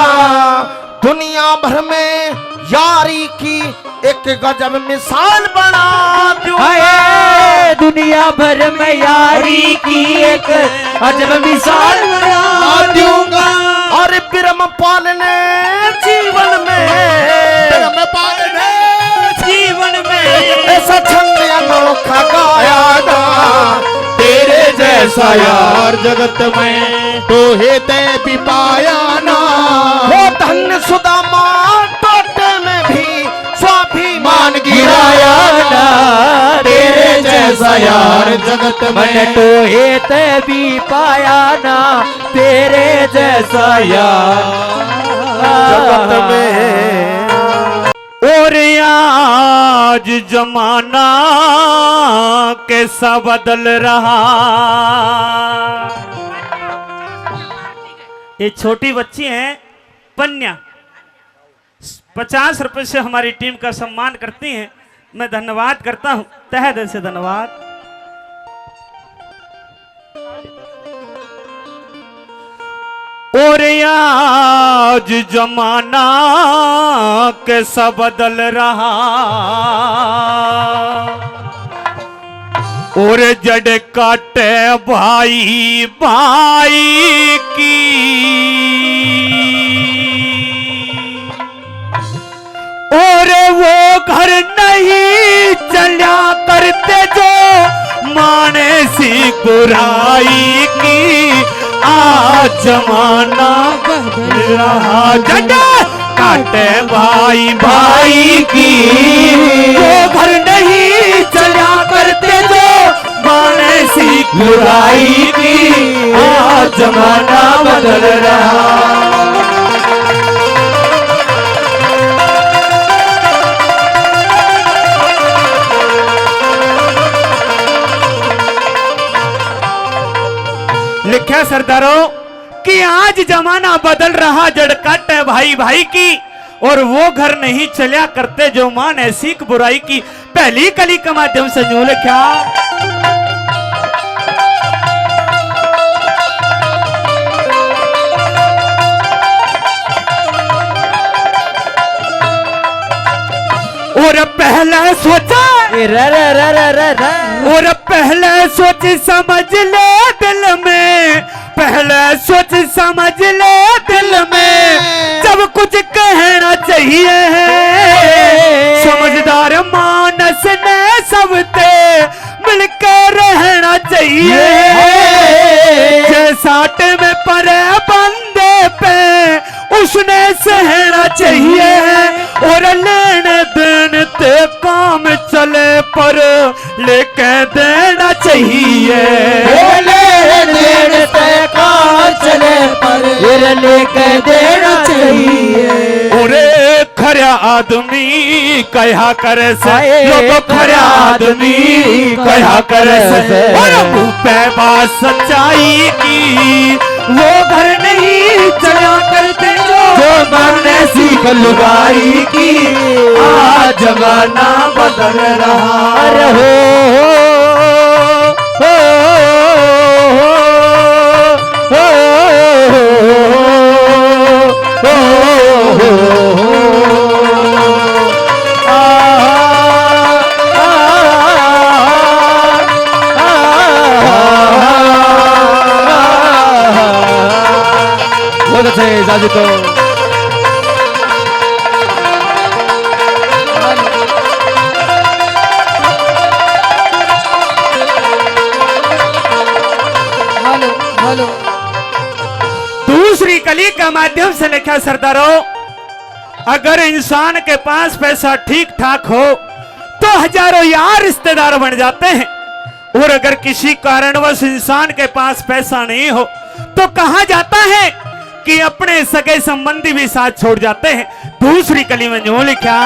दुनिया भर में यारी की एक गजब मिसाल बना दूंगा। दुनिया भर में यारी की एक अजब मिसाल बना दूंगा। और ब्रह्म पालने जीवन में, ब्रह्म पालने जीवन में ऐसा छंद अनोखा गाया ना। तेरे जैसा यार जगत में तो हे ते भी पाया ना। हो धन्य सुदामा टोटे में भी स्वाभिमान गिराया ना। तेरे जैसा यार जगत में तो हे ते भी पाया ना। तेरे जैसा यार जगत में। और आज जमाना कैसा बदल रहा। ये छोटी बच्ची है पन्या, 50 रुपए से हमारी टीम का सम्मान करती हैं। मैं धन्यवाद करता हूं, तहे दिल से धन्यवाद। और आज जमाना कैसा बदल रहा। और जड़ काटे भाई भाई की। और वो घर नहीं चला करते जो माने सी बुराई की। आज जमाना बदल रहा। जड़ काटे भाई भाई की। वो घर नहीं चला करते जो माने सी बुराई की। आज जमाना बदल रहा। लिखा सरदारों कि आज जमाना बदल रहा। जड़ काट है भाई भाई की। और वो घर नहीं चला करते जो माने सीख बुराई की। पहली कली के माध्यम से यूं लिखा। और पहले सोचा और पहले सोच समझ ले दिल में, पहले सोच समझ ले दिल में, जब कुछ कहना चाहिए है। समझदार मानस ने सबसे मिलकर रहना चाहिए। साठ में परे बंदे पे उसने सहना चाहिए। और लेने देने ते काम चले पर लेके देना चाहिए। लेने देने ते काम चले पर लेके देना चाहिए। ओरे खरा आदमी कहा कर से, लोग खरा आदमी कहा कर से। और मुंह पे बात सच्चाई की वो घर नहीं चला करते जो मरने सीख लुगाई की। आज जमाना बदल रहा बहुत अच्छे जाजू तो दूसरी कली का माध्यम से लिखा सरदारों, अगर इंसान के पास पैसा ठीक ठाक हो तो हजारों यार रिश्तेदार बन जाते हैं। और अगर किसी कारणवश इंसान के पास पैसा नहीं हो तो कहा जाता है कि अपने सगे संबंधी भी साथ छोड़ जाते हैं। दूसरी कली में जो लिखा,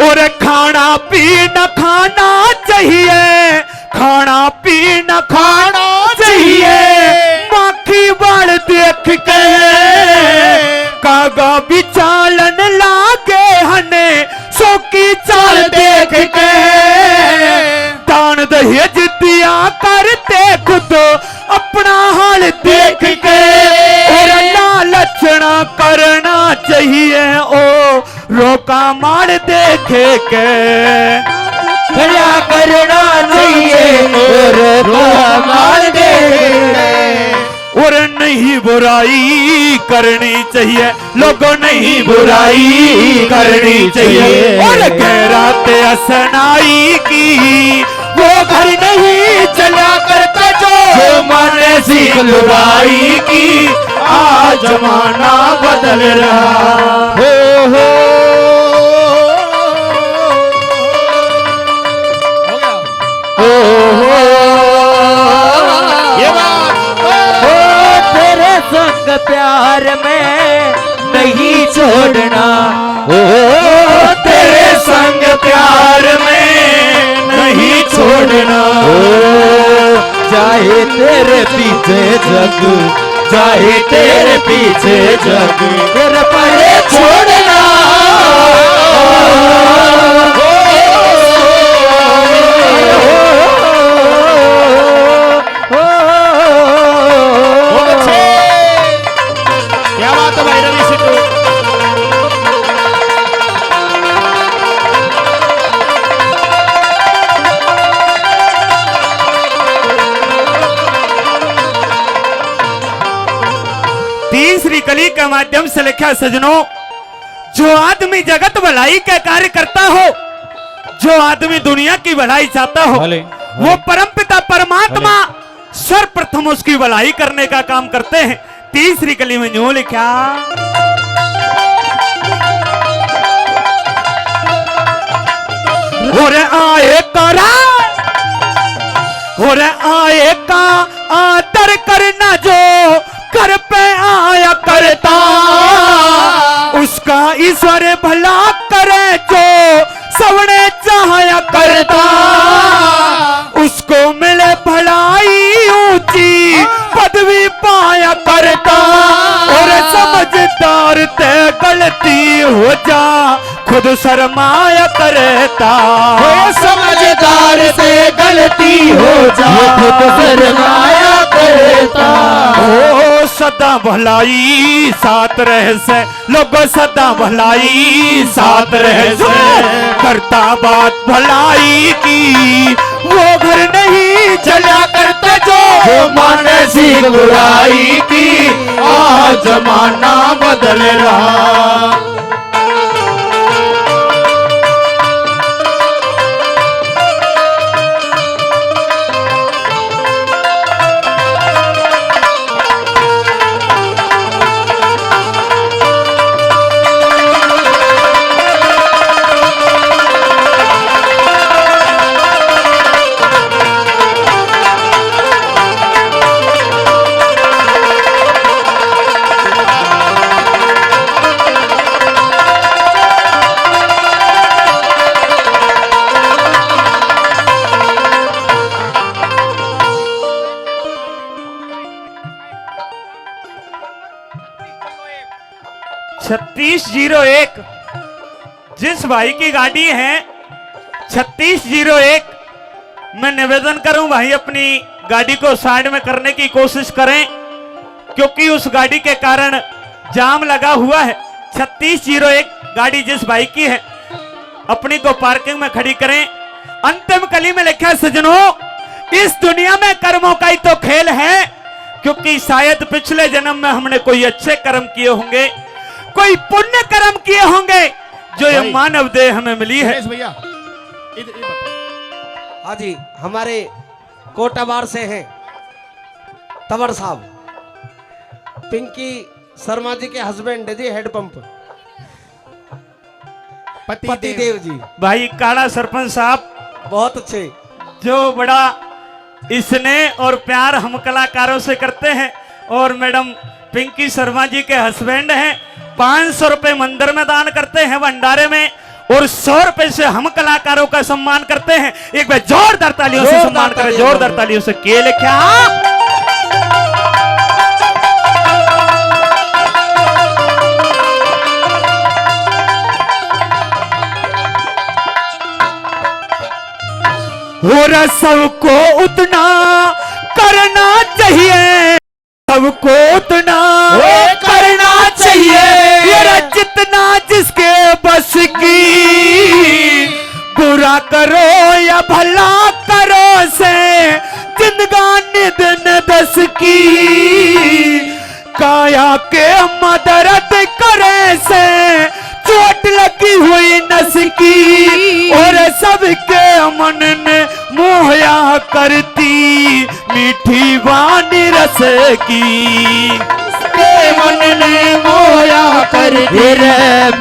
और खाना पीना खाना चाहिए, खाना पीना खाना चाहिए। माखी बाल देख के कागा भी चालन लागे हने, सोकी चाल देख के दान दहेज दिया करते खुद अपना हाल देख के। और लालचना करना चाहिए ओ रोका मार देखे के, खड़ा करना चाहिए और रोका मार देखे। और नहीं बुराई करनी चाहिए, लोगों नहीं बुराई करनी चाहिए। और गैरात असनाई की वो घर नहीं चला करता जो माने सीख लुगाई की। आज जमाना बदल रहा हो। तेरे संग प्यार में नहीं छोड़ना, ओ तेरे संग प्यार में नहीं छोड़ना। चाहे तेरे पीछे जग, चाहे तेरे पीछे जग तेरे परे छोड़ना। क्या बात है भाई रवि सिद्धू। तीसरी कली के माध्यम से लिखा सजनों, जो आदमी जगत भलाई का कार्य करता हो, जो आदमी दुनिया की भलाई चाहता हो, वो परमपिता परमात्मा सर्वप्रथम उसकी भलाई करने का काम करते हैं। तीसरी कली में यूं लिखा, और आए करा और आए का आदर करना जो कर पे आया करता, उसका ईश्वर भला करे जो सबने चाहा करता। उसको मिले भलाई ऊंची पदवी पाया करता। और समझदार ते गलती हो जा खुद शर्माया करता। समझदार से गलती हो जाए खुद शर्माया करता। ओ सदा भलाई साथ रह से लोगों सदा भलाई साथ रह से करता बात भलाई की वो घर नहीं चला करता जो मानसिक बुराई की आज जमाना बदल रहा। छत्तीस 0601 जिस भाई की गाड़ी है 3601 मैं निवेदन करूं भाई अपनी गाड़ी को साइड में करने की कोशिश करें क्योंकि उस गाड़ी के कारण जाम लगा हुआ है। 3601 गाड़ी जिस भाई की है अपनी को पार्किंग में खड़ी करें। अंतिम कली में लिखा है सजनों इस दुनिया में कर्मों का ही तो खेल है क्योंकि शायद पिछले जन्म में हमने कोई अच्छे कर्म किए होंगे कोई पुण्य कर्म किए होंगे जो ये मानव देह हमें मिली है। भैया हाँ जी हमारे कोटाबार से हैं तंवर साहब, पिंकी शर्मा जी के हस्बैंड है जी, हेड पंप पति देव जी। भाई काड़ा सरपंच साहब बहुत अच्छे, जो बड़ा स्नेह और प्यार हम कलाकारों से करते हैं और मैडम पिंकी शर्मा जी के हस्बैंड हैं। 500 रुपए मंदिर में दान करते हैं भंडारे में और 100 रुपए से हम कलाकारों का सम्मान करते हैं। एक बार जोरदार तालियों से सम्मान करें, जोरदार तालियों से। के लिखा और सबको उतना करना चाहिए, सबको उतना करना चाहिए ये जितना जिसके बस की। बुरा करो या भला करो से जिंदगानी दिन 10 की। काया के मदद करे से चोट लगी हुई नस की और सबके मन ने मोहया करती मीठी वाणी रस की। के मन ने मोया कर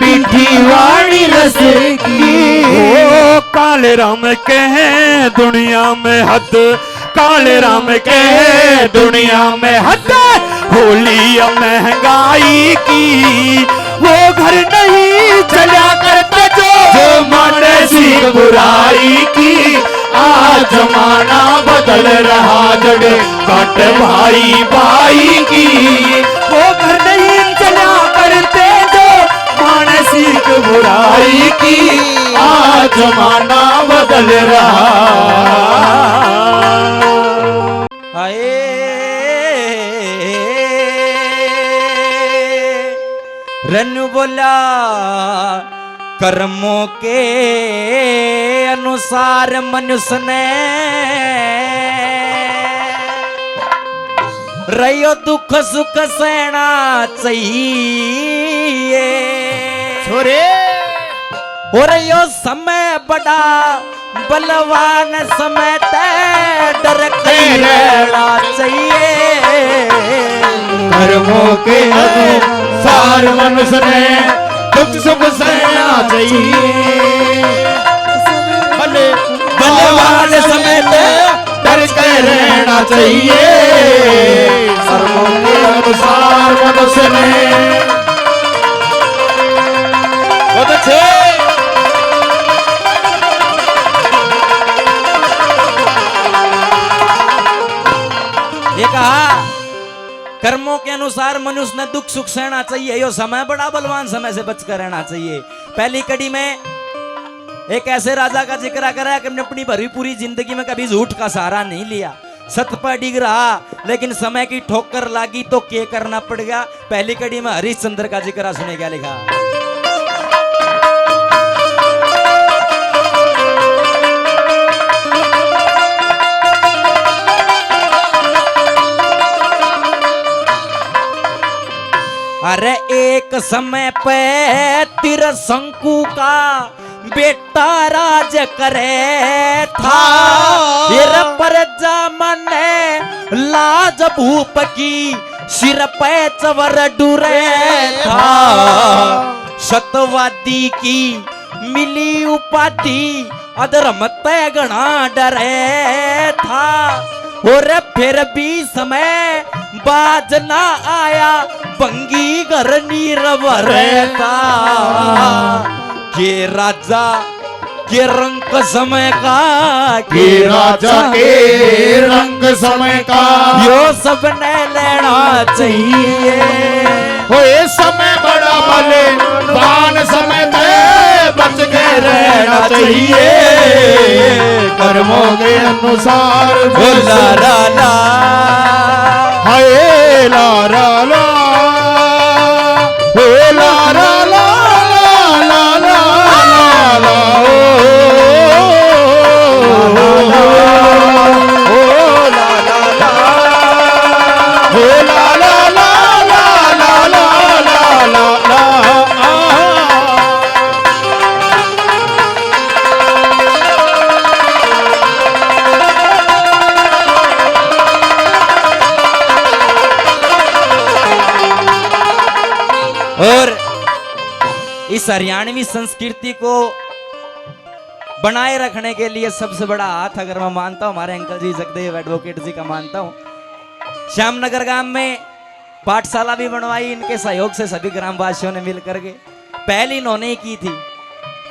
मीठी वाणी रस की। ओ काले राम के हैं दुनिया में हद, काले राम के हैं दुनिया में हद। होली महंगाई की वो घर नहीं चला करता जो मानसिक बुराई की आज जमाना बदल रहा। जड़ काट भाई भाई की वो घर नहीं चला करते जो मानसिक बुराई की आज जमाना बदल रहा। आए रन बोला कर्मों के अनुसार मनुष्य ने रहियो दुख सुख सहना चाहिए। छोरे और यो समय बड़ा बलवान समय तय डर के रहना चाहिए। कर्मों के अनुसार मनुष्य ने दुख सुख सहना चाहिए। बलवान समय तय डर के रहना चाहिए। कर्मों के अनुसार मनुष्य ने बहुत अच्छे ये कहा कर्मों के अनुसार मनुष्य ने दुख सुख सहना चाहिए। यो समय बड़ा बलवान, समय से बचकर रहना चाहिए। पहली कड़ी में एक ऐसे राजा का जिक्र करा कि अपनी भरी पूरी जिंदगी में कभी झूठ का सहारा नहीं लिया, सत्य पर डिग रहा, लेकिन समय की ठोकर लागी तो क्या करना पड़ेगा। पहली कड़ी में हरिश्चंद्र का जिक्र सुने क्या लिखा। अरे एक समय पे तिरशंकु का बेटा राज करे था, सिर पर जामन लाज भूप की, सिर पे चवर डुरे था। सतवादी की मिली उपाधि, अधर्म तय गणा डरे था। और फिर भी समय बाज ना आया, बंगी घर नीरवर था। के राजा के रंग समय का, के राजा के रंग समय का, यो सबने लेना चाहिए। हो ये समय बड़ा बलवान समय पे बच के रहना चाहिए। कर्मों के अनुसार ला ला ला, हाय ला ला ला, हो ला ला ला ला ला ला ला, और इस हरियाणवी संस्कृति को बनाए रखने के लिए सबसे बड़ा हाथ अगर मैं मानता हूं हमारे अंकल जी जगदेव एडवोकेट जी का मानता हूं। श्यामनगर गांव में पाठशाला भी बनवाई इनके सहयोग से सभी ग्रामवासियों ने मिलकर के। पहली इन्होंने ही की थी।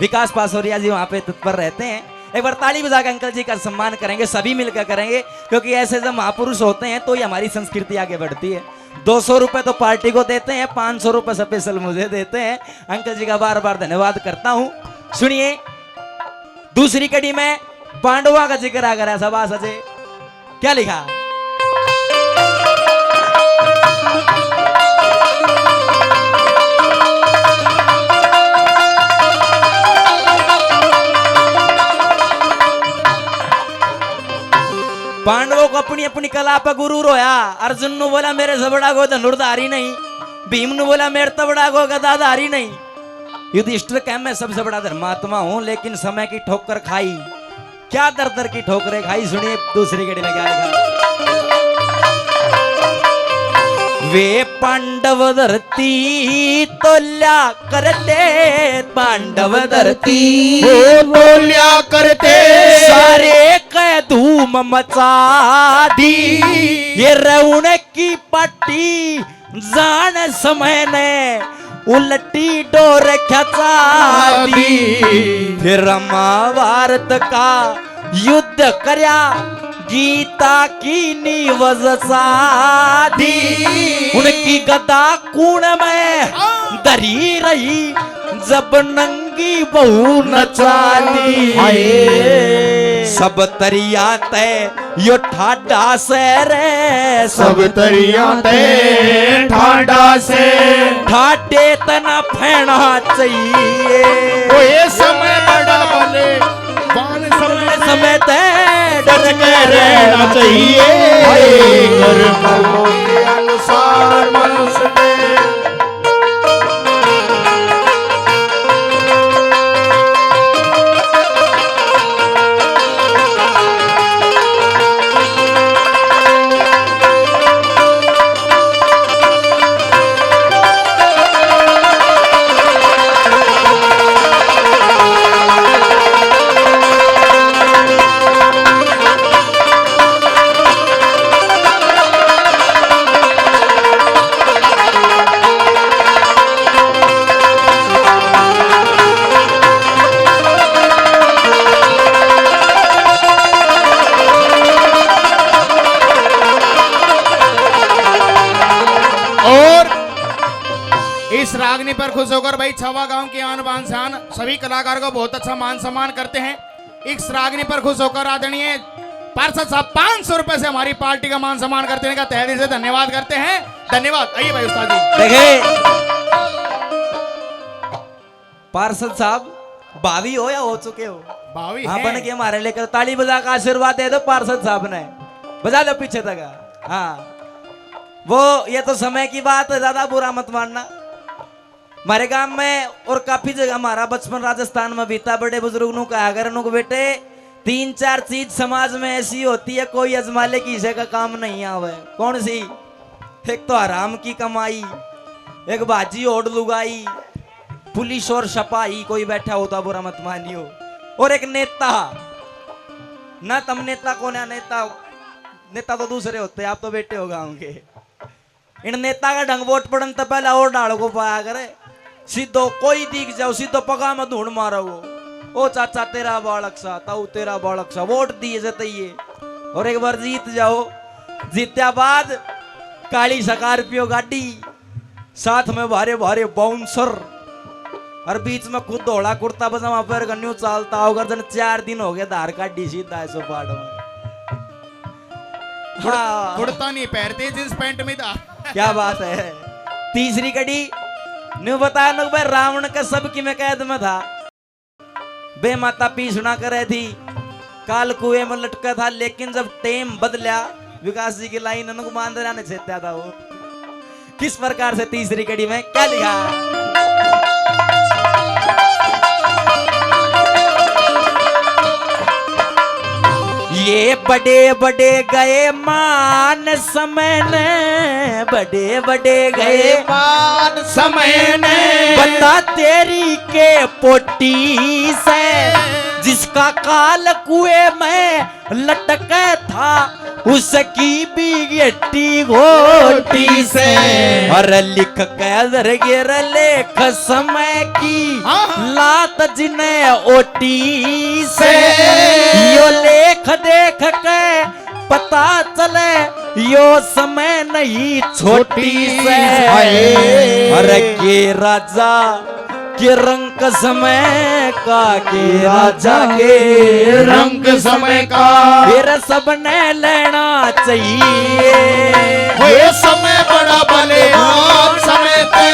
विकास पासोरिया जी वहां पे तत्पर रहते हैं। एक बार ताली बजा के अंकल जी का सम्मान करेंगे, सभी मिलकर करेंगे, क्योंकि ऐसे जब महापुरुष होते हैं तो ही हमारी संस्कृति आगे बढ़ती है। 200 रुपए तो पार्टी को देते हैं, 500 रुपए स्पेशल मुझे देते हैं। अंकल जी का बार बार धन्यवाद करता हूं। सुनिए, दूसरी कड़ी में पांडवा का जिक्र आ गया। सभा सजे क्या लिखा। पांडवों को अपनी अपनी कला पर गुरु रोया। अर्जुन ने बोला मेरे से बड़ा को धनुर्धारी नहीं, भीम ने बोला मेरे तो बड़ा को गदाधारी नहीं। युधिष्ठिर कह मैं सबसे बड़ा धर्मात्मा हूं, लेकिन समय की ठोकर खाई। क्या दर दर की ठोकरें खाई। सुनिए दूसरी कड़ी में क्या लिखा। वे पांडव धरती तोल्या करते, पांडव धरती बोलिया करते, सारे कह धूम मचा दी। ये रउन की पट्टी जान समय ने उल्टी डोर खचा दी। फिर महाभारत का युद्ध करया, गीता की नीवज साधी। उनकी गदा कूण में धरी रही, जब नंगी बहू नचाली। सब तरिया तय यो ठाडा से रे, सब तरिया ते ठाडा से, ठाडे तना फेना चाहिए। ओ ये समय बड़ा बलवान समय तय डर के रहना चाहिए। कर्मों के अनुसार मनुष्य ने इस रागनी पर खुश होकर भाई छवा गांव की आन बान शान सभी कलाकार को बहुत अच्छा मान सम्मान करते हैं। इस रागनी पर खुश होकर आदरणीय पार्षद साहब 500 रुपए से हमारी पार्टी का मान सम्मान करते हैं, का तहे दिल से धन्यवाद करते हैं। धन्यवाद। आइए भाई उस्ताद जी। देखे पार्षद साहब भावी हो या हो चुके हो? भावी हाँ हैं। बन के हमारे लेकर ताली बजा का आशीर्वाद दे दो पार्षद साहब ने, बजा दो पीछे तक। हाँ वो ये तो समय की बात है, ज्यादा बुरा मत मानना। हमारे गांव में और काफी जगह हमारा बचपन राजस्थान में बीता, बड़े बुजुर्ग नु कहा कर नु बेटे 3-4 चीज समाज में ऐसी होती है कोई अजमाले की इसे का काम नहीं आवे। कौन सी? एक तो हराम की कमाई, एक बाजी ओढ़ लुगाई, पुलिस और सपाही कोई बैठा होता बुरा मत मानियो, और एक नेता। ना तुम नेता कौन है? नेता तो दूसरे होते हैं, आप तो बेटे हो गांव के। इन नेता का ढंग वोट पड़न तो पहले और डाल को पाया करे, सीधो कोई दिख जाओ सीधो पगा में धूण मारो। ओ चाचा तेरा बालक सा, ताऊ तेरा बालक सा, वोट दिए जाते ये। और एक बार जीत जाओ, जीत्या बाद काली स्कॉर्पियो गाड़ी, साथ में भारे भारे बाउंसर, और बीच में खुद धोला कुर्ता पजामा पर गन्यू चालता होगा। जन 4 दिन हो गए धार काटी सीधा है सोपाड़ में। हाँ कुर्ता नहीं पहनते, जींस पैंट में था। क्या बात है। तीसरी कड़ी न्यू बताया लोग भाई रावण का सबकी में कैद में था, बे माता पीछना करे थी, काल कुएं में लटका था, लेकिन जब टेम बदला विकास जी की लाइन उनको मान देना नहीं छेता था। वो किस प्रकार से तीसरी कड़ी में क्या लिखा? ये बड़े बड़े गए मान समय ने, बड़े बड़े गए मान समय ने बता तेरी के पोटी से, जिसका काल कुएं में लटका था उसकी भी गेटी घोटी से। और लिख के गिर लेख समय की लात जिन्हें ओटी से, यो लेख देख के पता चले यो समय नहीं छोटी से। अरे के राजा के रंग समय का, के राजा के रंग समय का फिर सबने लेना चाहिए। ये समय बड़ा बलिदान, समय पे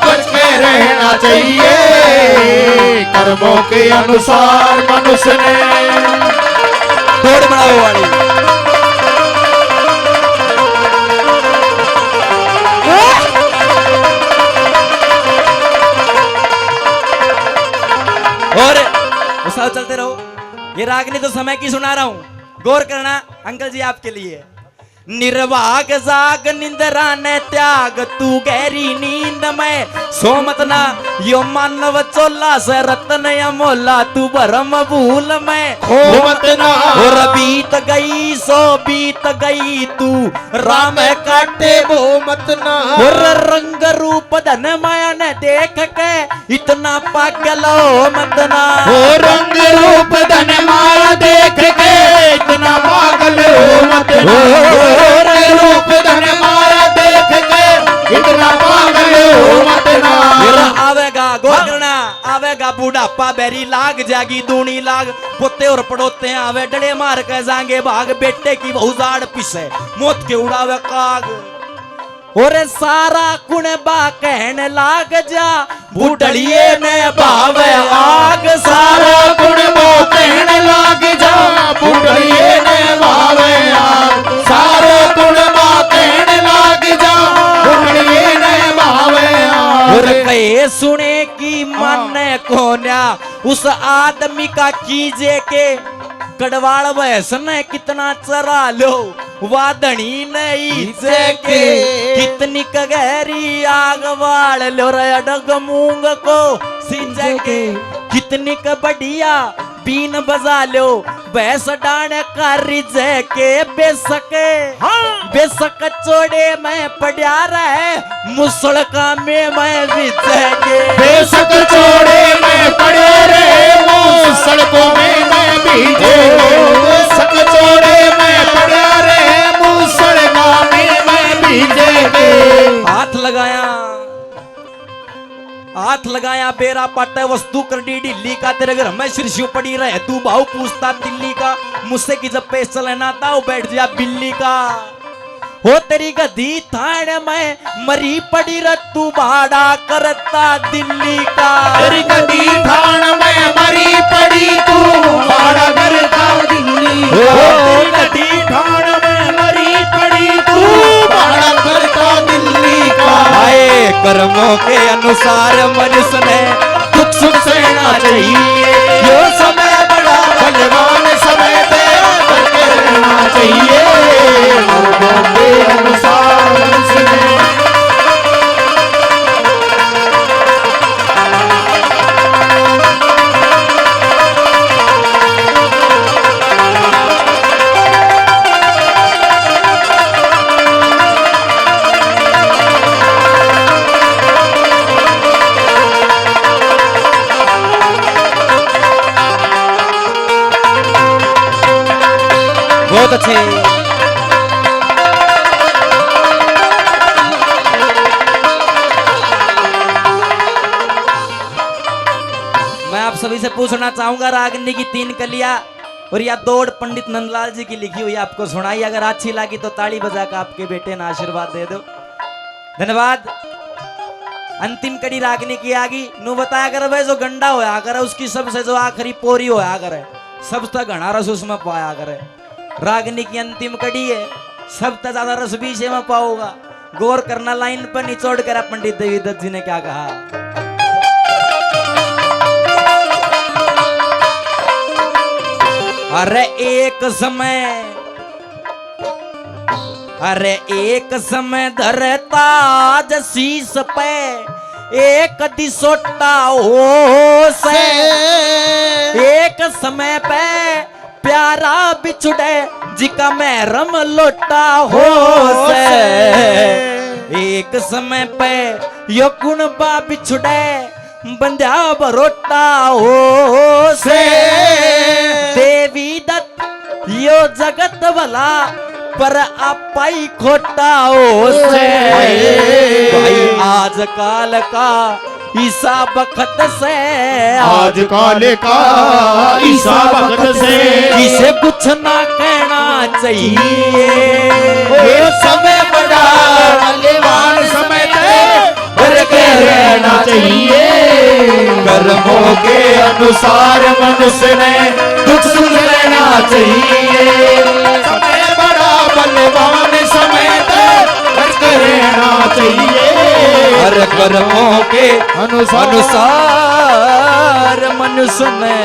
बच के रहना चाहिए। कर्मों के अनुसार मनुष्य ने तोड़ बनाओ वाली। और उस चलते रहो। ये रागनी तो समय की सुना रहा हूं, गौर करना अंकल जी आपके लिए। निर्वाग जाग निंद्रा ने त्याग, तू गहरी नींद में सो मत ना, यो मानव चोला से रत्न अमोला, तू भरम भूल में खो मत ना। और बीत गई सो बीत गई, तू राम काटे वो मत ना। और रंग रूप धन माया ने देख के इतना पागल हो मत ना। रंग रूप धन माया देख के इतना पागल हो मत ना। रूप धन माया देख के इतना पागल हो मत ना। आवेगा गौर करना, आवेगा बुढ़ापा बेरी लाग जागी दूनी लाग, पोते और पड़ोते आवे डड़े मार के जाएंगे भाग, बेटे की बहु जाड़ पिसे मौत के उड़ावे काग। और सारा कुण बा कहने लाग जा, बुढ़ड़िए ने भावे आग। सारा गुण बा कहने लाग जा, बुढ़िए ने भावे आग। सारा गुण बा कहने लाग जा, बुढ़िए ने भावे आग। और कहे सुने की माने कोन्या, उस आदमी का कीजे के कड़वाड़ भैंस ने कितना चरा लो, वादनी नहीं से के कितनी गहरी आग वाल लो रे डग मूंग को सिंजे के, कितनी बढ़िया बीन बजा लो भैंस डाने का रिजे के। बेसके बेसक चोड़े में पड़ा रहे मुसड़ का में मैं रिजे के। बेसक चोड़े में पड़े रहे सड़कों में मैं भीजे। बेसक चोड़े में पड़ा रहे मुसड़ का में मैं भीजे। हाथ लगाया हाथ लगाया बेरा पाटे वस्तु कर दी ढिल्ली का, तेरे घर में सिरसियों पड़ी रहे तू भाव पूछता दिल्ली का, मुझसे की जब पैसा लेना था वो बैठ जा बिल्ली का। हो तेरी गधी थान में मरी पड़ी र तू भाड़ा करता दिल्ली का, तेरी गदी थान में मरी पड़ी तू भाड़ा करता दिल्ली का, तेरी गदी थान में मरी पड़ी तू भाड़ा करता दिल्ली का। आए कर्मों के अनुसार मनुष्य ने दुख सुख सहना चाहिए, यो समय बड़ा बलवान समय तेरा करके रहना चाहिए, कर्मों के अनुसार मनुष्य ने। बहुत अच्छे। मैं आप सभी से पूछना चाहूंगा रागिनी की 3 कलियां और या दौड़ पंडित नंदलाल जी की लिखी हुई आपको सुनाई, अगर अच्छी लगी तो ताली बजाकर आपके बेटे ने आशीर्वाद दे दो। धन्यवाद। अंतिम कड़ी रागिनी की आगी नु बताया कर भाई, जो गंडा होया करे उसकी सबसे जो आखिरी पोरी होया करे सब तक घना रस उसमें पाया करे। रागिनी की अंतिम कड़ी है, सबसे ज्यादा रस भी से में पाओगा। गौर करना लाइन पर निचोड़ कर पंडित देवीदत्त जी ने क्या कहा। अरे एक समय धरता शीस पे एक दिसोटा हो से, एक समय पे प्यारा बिछुड़े जिका मैं रम लोटा हो से, एक समय पे यो गुणबा बिछुड़े बंध्या बरोटा हो से, देवी दत्त यो जगत भला पर आपाई खोटा हो से, भाई आज काल का ईसा बखत से, आज काले का ईसा वक्त से किसे कुछ ना कहना चाहिए, ये समय बड़ा बलवान समय करके रहना चाहिए, कर्मों के अनुसार मनुष्य ने दुख सुख लेना चाहिए, समय बड़ा बलवान समय करके रहना चाहिए, हर कर्मों के अनुसार मनुष्य में।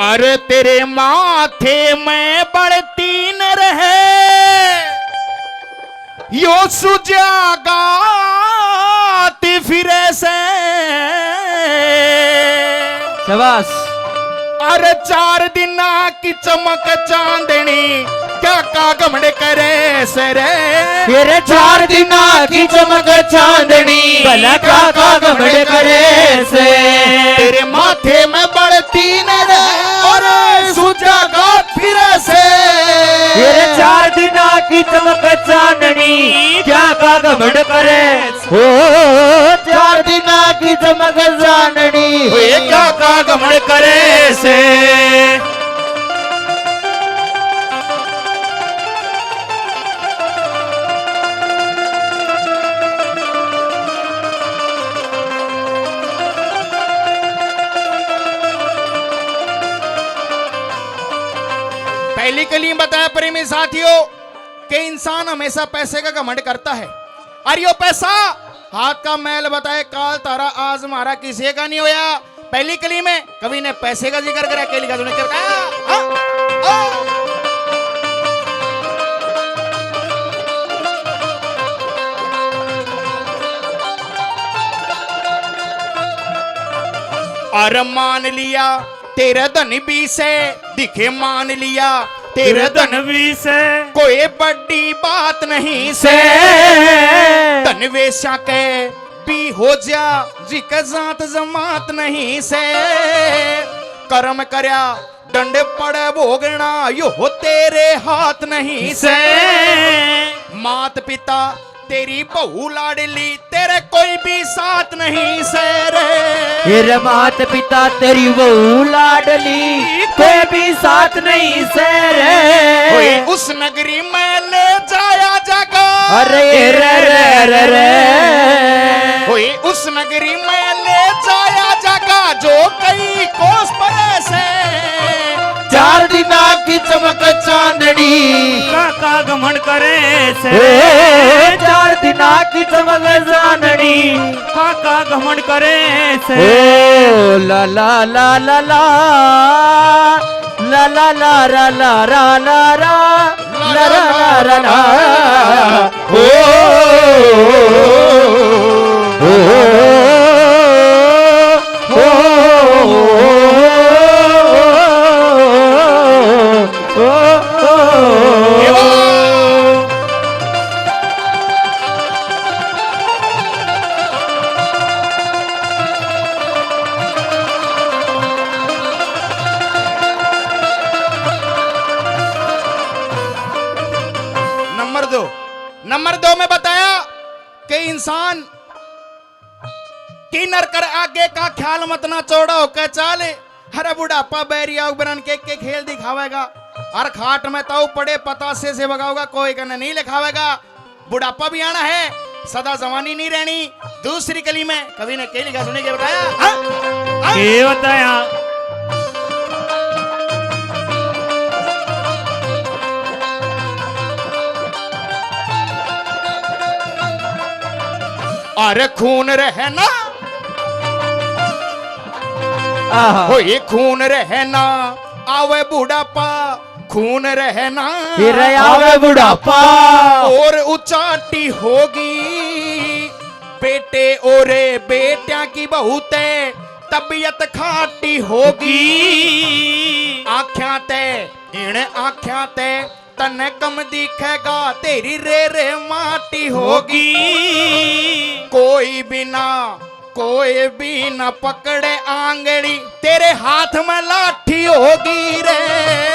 अरे तेरे माथे में बढ़ती न रहे यो सुजागाती फिरे से, शाबाश। अरे 4 दिन की चमक चांदनी क्या का घमंड करे सरे, तेरे 4 दिन की चमक चांदनी भला का घमंड करे से, तेरे माथे में बढ़ती न रहे और सुजागा फिरे से, तेरे 4 दिन की चमक चांदनी क्या का घमंड करे हो, 4 दिन की चमक चांदनी क्या का घमंड करे से। पहली कली में बताया प्रेमी साथियों कि इंसान हमेशा पैसे का घमंड करता है, और यो पैसा हाथ का मैल बताए काल तारा आज मारा किसी का नहीं होया। पहली कली में कवि ने पैसे का जिक्र करा, अकेली का जिक्र और मान लिया तेरे धन भी से दिखे, मान लिया तेरे धन भी से कोई बड़ी बात नहीं से, धन वेश्या के भी हो जा जिक जात जमात नहीं से, कर्म करया दंड पड़े भोगना यो हो तेरे हाथ नहीं से, मात पिता तेरी बहू लाडली तेरे कोई भी साथ नहीं से रे। तेरे मात पिता तेरी बहू लाडली कोई भी साथ नहीं से कोई रे। उस नगरी में ले जाया जागा, अरे रे रे रे रे। कोई उस नगरी में ले जाया जागा जो कई कोस परे से। 4 दिना की चमक चांदनी काका घमंड करे से 4 दिना की चमक चांदनी काका घमंड करे से ओ ला ला ला ला ला ला ला ला ला ला ला ला ला ला ला ला ओ नंबर 2 में बताया कि इंसान किन्नर कर आगे का ख्याल मत ना छोड़ो के चाले। हरे बुढ़ापा बैरिया बरन के खेल दिखावेगा, हर खाट में ताऊ पड़े पतासे से भगाओगा, कोई करने नहीं लिखावेगा। बुढ़ापा भी आना है, सदा जवानी नहीं रहनी। दूसरी कली में कवि ने क्या लिखा सुने के बताया, ये बताया अरे खून रहना हो ये खून रहना आवे बुढ़ापा, खून रहना फिर आवे बुढ़ापा और उचाटी होगी बेटे और बेटिया की बहुते तबीयत खाटी होगी। आँखें ते इन आँखें ते तने कम दिखेगा तेरी रे रे माटी होगी। कोई भी ना पकड़े आंगड़ी तेरे हाथ में लाठी होगी रे।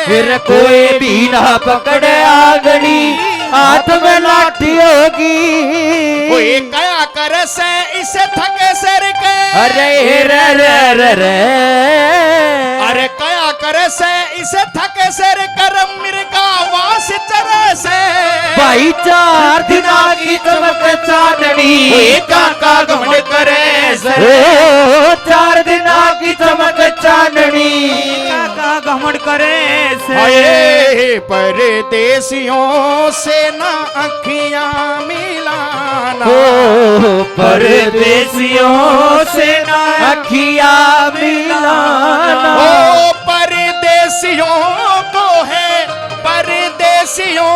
फिर कोई भी ना पकड़े आंगड़ी हाथ में लाठी होगी। कोई कया करे से इसे थके सिर के, अरे रे रे रे रे। अरे कया करे से इसे थके सिर कर मिर्गा वास चरे से। भाई 4 दिना की चमक चांदनी काका घमंड करे से। 4 दिना की चमक चांदनी काका घमंड करे से हाय परदेसियों से ना अखियां मिलाना, परदेसियों से ना अखियां मिलाना। ओ परदेसियों को है, परदेसियों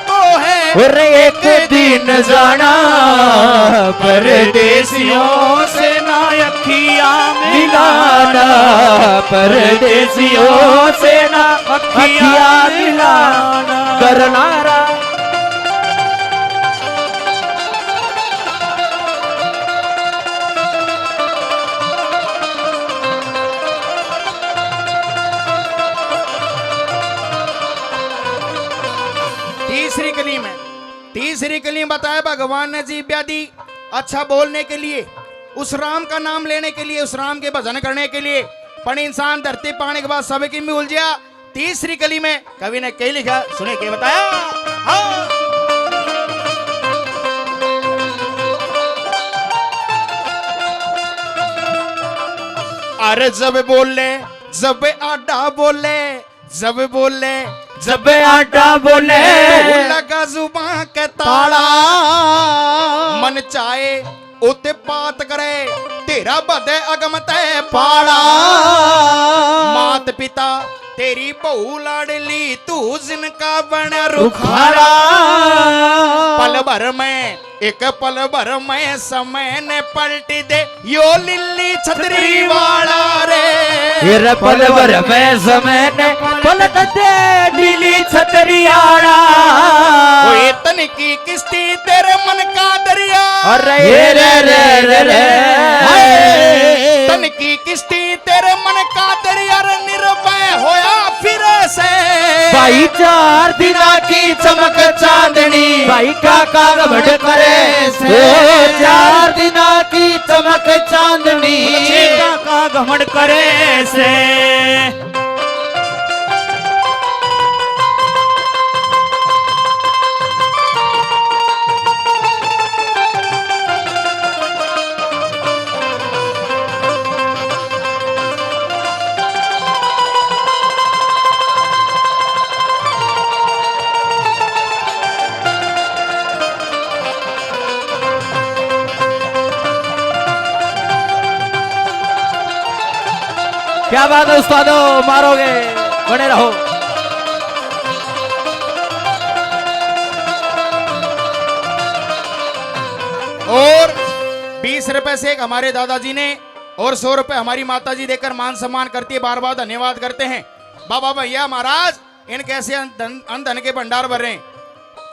को है और एक दिन जाना परदेसियों से ना अखियां मिलाना। परदेसियों से ना अखियां मिलाना। करनारा तीसरी कली में बताया भगवान ने जीव व्याधि अच्छा बोलने के लिए, उस राम का नाम लेने के लिए, उस राम के भजन करने के लिए। पर इंसान धरती पाने के बाद सबकी में उलझा। तीसरी कली में कवि ने क्या लिखा सुने के बताया, हाँ। अरे जब बोले जब आडा बोले, जब बोले जब आटा बोले लगा जुबान के ताला। मन चाहे उते बात करे तेरा बदे अगमत है पाड़ा। मात पिता तेरी बहू लाडली तू जिनका बना रुखाड़ा। पल भर में एक पल भर में समय ने पलट दे यो लिल्ली छतरी वाला रे। फिर पल भर में समय ने पलट दे नीली छतरियाड़ा। कोई तन की किस्ती तेरे मन का दरिया। अरे रे रे रे रे। तन की किस्ती तेरे मन का दरिया निर्भय होया फिर से। भाई 4 दिना की चमक चांदनी भाई का घमंड करे से 4 दिना की चमक चांदनी का घमंड करे से क्या बात है उस्तादो, मारोगे, बने रहो। और 20 रुपए से एक हमारे दादाजी ने और 100 रुपए हमारी माताजी देकर मान सम्मान करती है, बार बार धन्यवाद करते हैं। बाबा भैया महाराज इन कैसे अनधन के भंडार भर रहे हैं।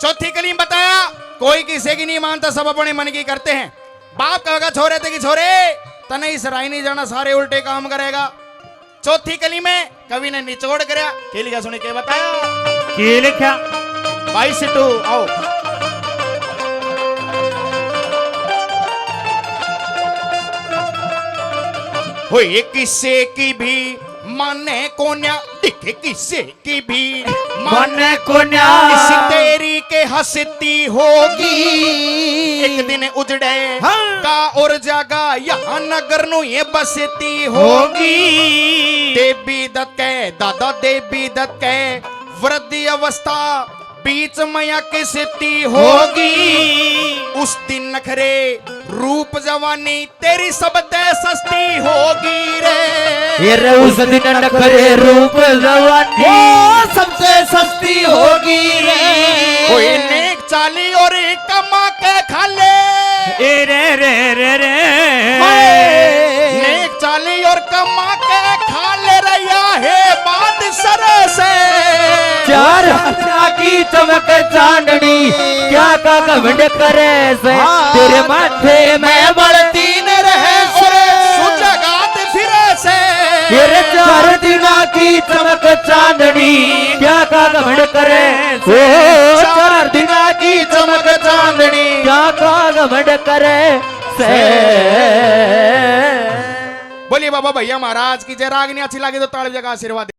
चौथी कलीम बताया, कोई किसी की नहीं मानता, सब अपने मन की करते हैं। बाप कहेगा छोरे थे कि छोरे तने इस राय नहीं जाना, सारे उल्टे काम करेगा। चौथी कली में कवि ने निचोड़ कराया, के लिखा सुने के बताया, के लिखा 22 आओ। होए किसे की भी माने कोन्या, दिखे किसे की भी माने कोन्या, किसी तेरी के हंसती होगी, एक दिन उजड़े का और जागा यहाँ नगर नु ये बसती होगी। देवी दत्त के दादा देवी दत्त के वृद्धि अवस्था बीच मया किसती होगी। उस दिन नखरे रूप जवानी तेरी सबते सस्ती होगी रे। उस दिन नखरे रूप जवानी सबसे सस्ती होगी रे। कोई नेक चाली और कमा के खा ले, ए रे रे रे रे नेक चाली और कमा के खा ले रहा है बात सर से। 4 दिना की चमक चांदनी क्या का घमंड करे से, तेरे माथे में बढ़ती न रहे से, सुजगात फिरे से। तेरे 4 दिना की चमक चांदनी क्या का घमंड करे से, 4 दिना की चमक चांदनी क्या का घमंड करे से। बोलिए बाबा भैया महाराज की जय। रागनी अच्छी लगी तो ताली बजा के आशीर्वाद।